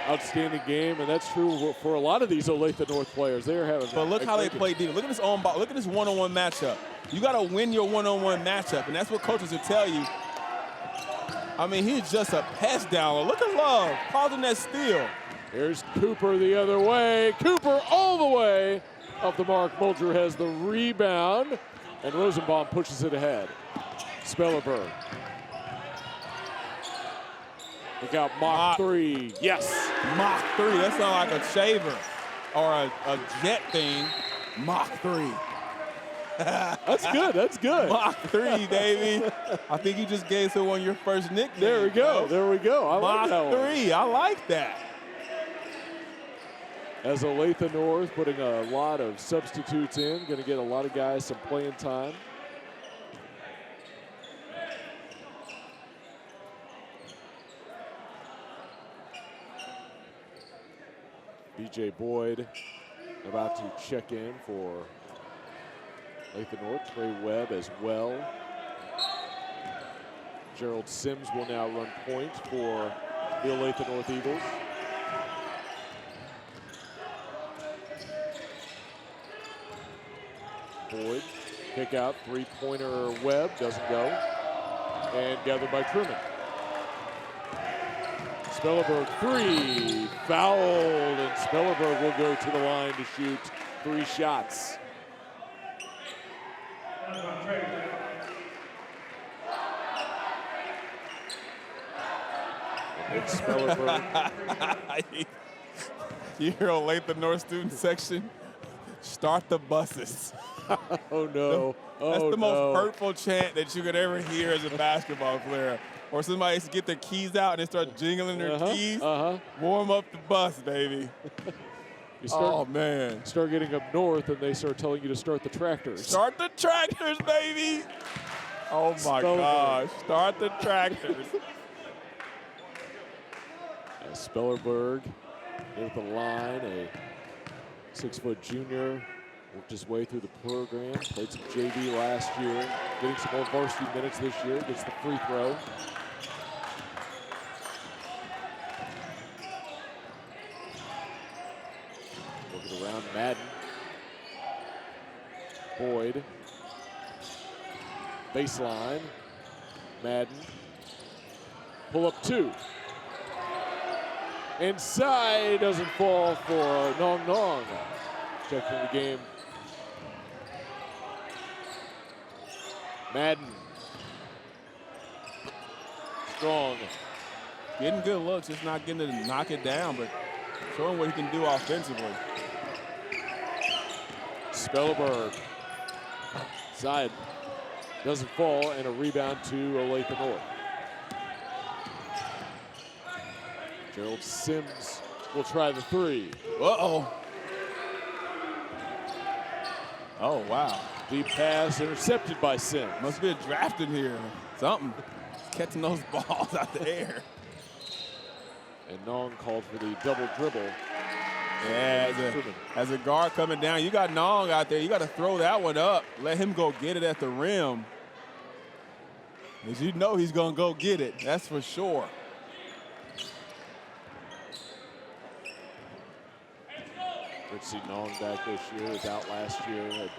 outstanding game, and that's true for a lot of these Olathe North players. They are having. But look how they play defense. Look at this on ball. Look at this one-on-one matchup. You got to win your one-on-one matchup, and that's what coaches will tell you. I mean, he's just a pest down low. Look at Love causing that steal. Here's Cooper the other way. Cooper all the way off the mark. Muldrew has the rebound, and Rosenbaum pushes it ahead. Spellerberg. Look out, Mach three. Yes. Mach 3. That sounds like a shaver or a jet thing. Mach 3. That's good. That's good. Mach 3, baby. I think you just gave someone your first nickname. There we go. Coach. There we go. I like that Mach 3. I like that. As Olathe North putting a lot of substitutes in, going to get a lot of guys some playing time. BJ Boyd about to check in for Olathe North. Trey Webb as well. Gerald Sims will now run point for the Olathe North Eagles. Boyd, kick out, three-pointer Webb, doesn't go. And gathered by Truman. Spellerberg three, fouled, and Spellerberg will go to the line to shoot 3 shots. It's Spellerberg. You hear Olathe North student section? Start the buses. Oh no. That's the most hurtful chant that you could ever hear as a basketball player. Or somebody used to get their keys out and they start jingling their keys. Warm up the bus, baby. Oh, man. Start getting up north and they start telling you to start the tractors. Start the tractors, baby. Oh, my gosh. Start the tractors. Spellerberg with the line, a 6-foot junior. Worked his way through the program, played some JV last year, getting some more varsity minutes this year, gets the free throw. Working around Madden. Boyd. Baseline. Madden. Pull up 2. Inside, doesn't fall for Nong Nong. Checking the game. Madden. Strong. Getting good looks, just not getting to knock it down, but showing what he can do offensively. Spellerberg. Side. Doesn't fall, and a rebound to Olathe North. Gerald Sims will try the three. Uh-oh. Oh, wow. Deep pass intercepted by Sims. Must be a draft in here. Something. Catching those balls out the air. And Nong called for the double dribble. Yeah, as a guard coming down, you got Nong out there. You got to throw that one up. Let him go get it at the rim. As you know, he's going to go get it. That's for sure. Richie Nong back this year, was out last year, had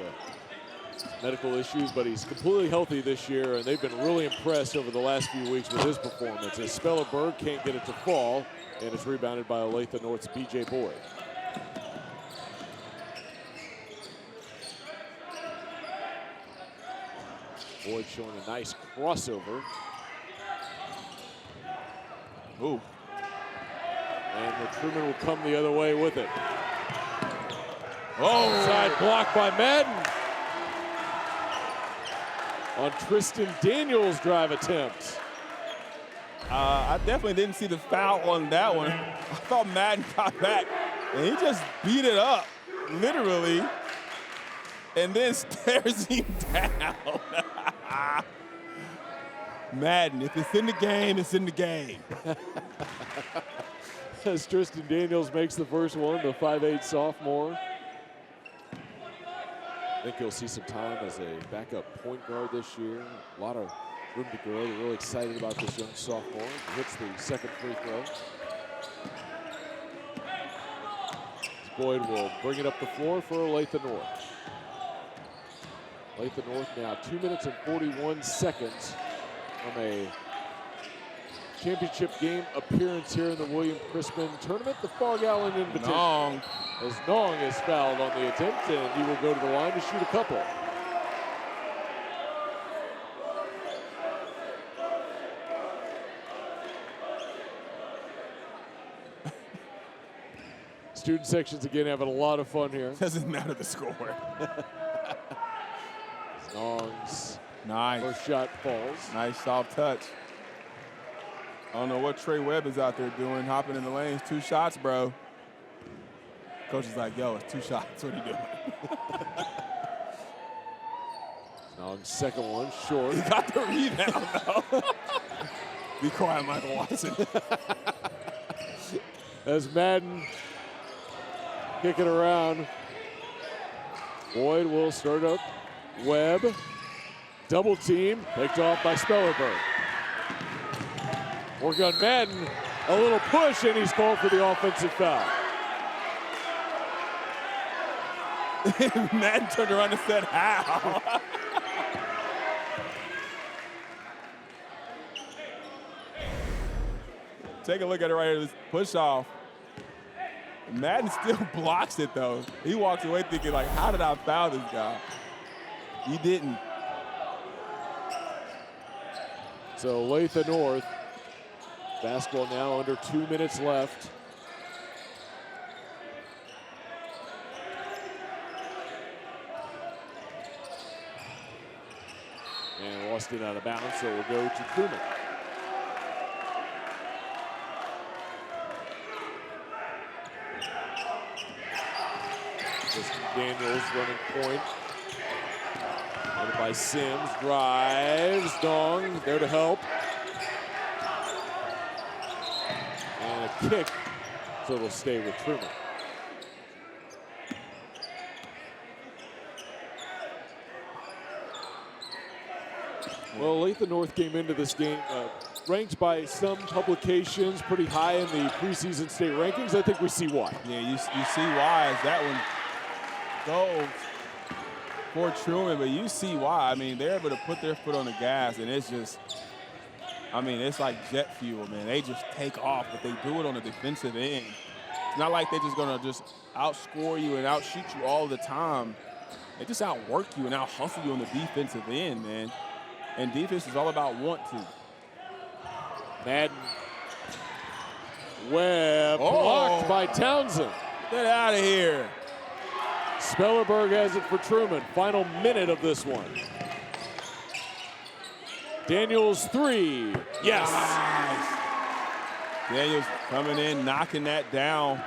medical issues, but he's completely healthy this year, and they've been really impressed over the last few weeks with his performance. As Spellerberg can't get it to fall, and it's rebounded by Olathe North's B.J. Boyd. Boyd showing a nice crossover. Ooh. And the Truman will come the other way with it. Oh! Side block by Madden. On Tristan Daniels' drive attempt. I definitely didn't see the foul on that one. I thought Madden got back, and he just beat it up, literally, and then stares him down. Madden, if it's in the game, it's in the game. As Tristan Daniels makes the first one, the 5'8" sophomore. I think you'll see some time as a backup point guard this year. A lot of room to grow. They're really excited about this young sophomore. He hits the second free throw. Boyd will bring it up the floor for Olathe North. Olathe North now 2 minutes and 41 seconds from a championship game appearance here in the William Crispin tournament, the Fog Allen Invitational. Nong. As Nong is fouled on the attempt, and he will go to the line to shoot a couple. Student sections again having a lot of fun here. Doesn't matter the score. Nong's Nice. first shot falls. Nice soft touch. I don't know what Trey Webb is out there doing, hopping in the lanes. 2 shots, bro. Coach is like, yo, it's 2 shots. What are you doing? Nong's second one short. He got the rebound, though. Be quiet, Michael Watson. As Madden kicking around. Boyd will start up. Webb, double team, picked off by Spellerberg. Work on Madden, a little push, and he's called for the offensive foul. Madden turned around and said, how? Take a look at it right here, this push off. Madden still blocks it, though. He walks away thinking, like, how did I foul this guy? He didn't. So Olathe North, basketball now under 2 minutes left. And lost it out of bounds, so we'll go to Truman. Tristan Daniels running point. Running by Sims, drives, Dong there to help. And a kick, so it'll stay with Truman. Well, Olathe North came into this game ranked by some publications pretty high in the preseason state rankings. I think we see why. Yeah, you see why as that one goes for Truman, but you see why. I mean, they're able to put their foot on the gas, and it's just, I mean, it's like jet fuel, man. They just take off, but they do it on the defensive end. It's not like they're just going to just outscore you and outshoot you all the time. They just outwork you and out-hustle you on the defensive end, man. And defense is all about want to. Madden. Webb blocked by Townsend. Get out of here. Spellerberg has it for Truman. Final minute of this one. Daniels 3. Yes. Nice. Daniels coming in, knocking that down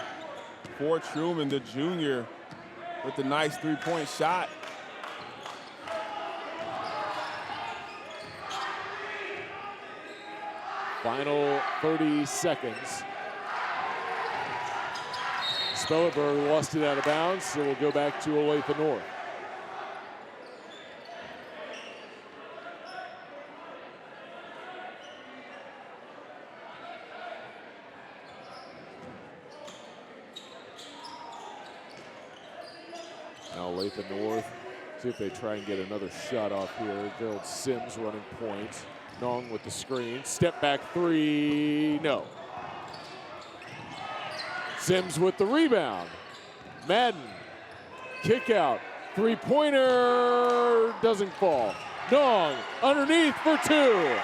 for Truman, the junior, with the nice three-point shot. Final 30 seconds. Spellerberg lost it out of bounds, so we'll go back to Olathe North. Now Olathe North, see if they try and get another shot off here. Gerald Sims running point. Nong with the screen. Step back three, no. Sims with the rebound. Madden, kick out. Three-pointer doesn't fall. Nong underneath for two.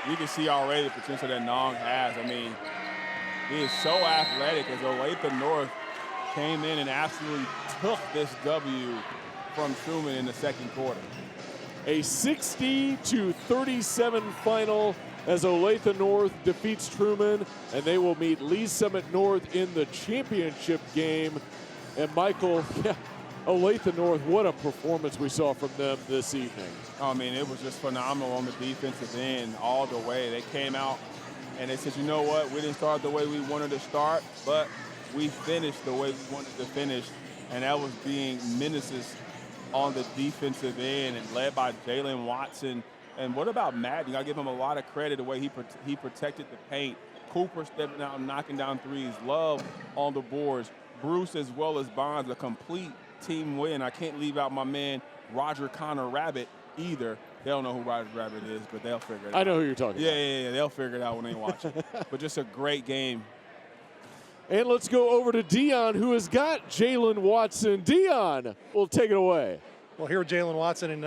You can see already the potential that Nong has. I mean, he is so athletic as Olathe North came in and absolutely took this W from Truman in the second quarter. A 60-37 final as Olathe North defeats Truman, and they will meet Lee's Summit North in the championship game. And Michael, Olathe North, what a performance we saw from them this evening. I mean, it was just phenomenal on the defensive end all the way. They came out and they said, you know what, we didn't start the way we wanted to start, but we finished the way we wanted to finish, and that was being menaces on the defensive end and led by Jalen Watson. And what about Madden? You got to give him a lot of credit the way he protected the paint. Cooper stepping out and knocking down threes. Love on the boards. Bruce as well as Bonds, a complete team win. I can't leave out my man Roger Connor Rabbit either. They don't know who Roger Rabbit is, but they'll figure it out. I know who you're talking about. Yeah, they'll figure it out when they watch it. But just a great game. And let's go over to Dion, who has got Jalen Watson. Dion will take it away. Well, here with Jalen Watson, and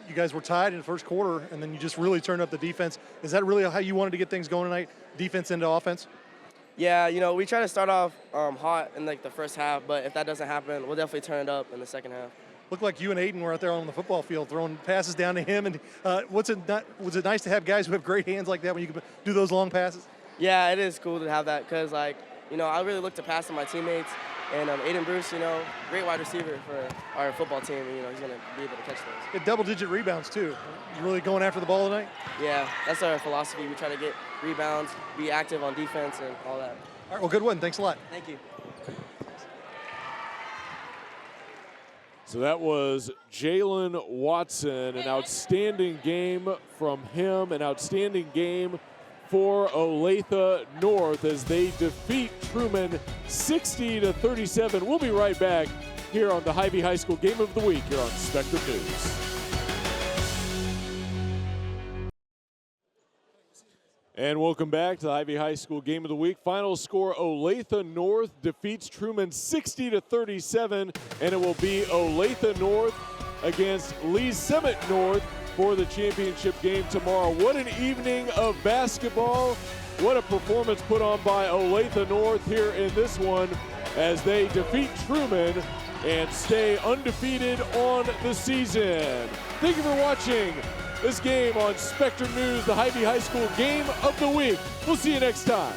you guys were tied in the first quarter, and then you just really turned up the defense. Is that really how you wanted to get things going tonight, defense into offense? Yeah, we try to start off hot in the first half, but if that doesn't happen, we'll definitely turn it up in the second half. Looked like you and Aiden were out there on the football field throwing passes down to him. And was it nice to have guys who have great hands like that when you can do those long passes? Yeah, it is cool to have that because, I really look to pass to my teammates. And Aiden Bruce, great wide receiver for our football team. He's going to be able to catch those. Get double-digit rebounds, too. You really going after the ball tonight? Yeah, that's our philosophy. We try to get rebounds, be active on defense, and all that. All right, well, good one. Thanks a lot. Thank you. So that was Jalen Watson, an outstanding game from him, an outstanding game for Olathe North as they defeat Truman 60-37. We'll be right back here on the Hy-Vee High School Game of the Week here on Spectrum News. And welcome back to the Hy-Vee High School Game of the Week. Final score, Olathe North defeats Truman 60-37, and it will be Olathe North against Lee's Summit North for the championship game tomorrow. What an evening of basketball. What a performance put on by Olathe North here in this one as they defeat Truman and stay undefeated on the season. Thank you for watching this game on Spectrum News, the Hy-Vee High School Game of the Week. We'll see you next time.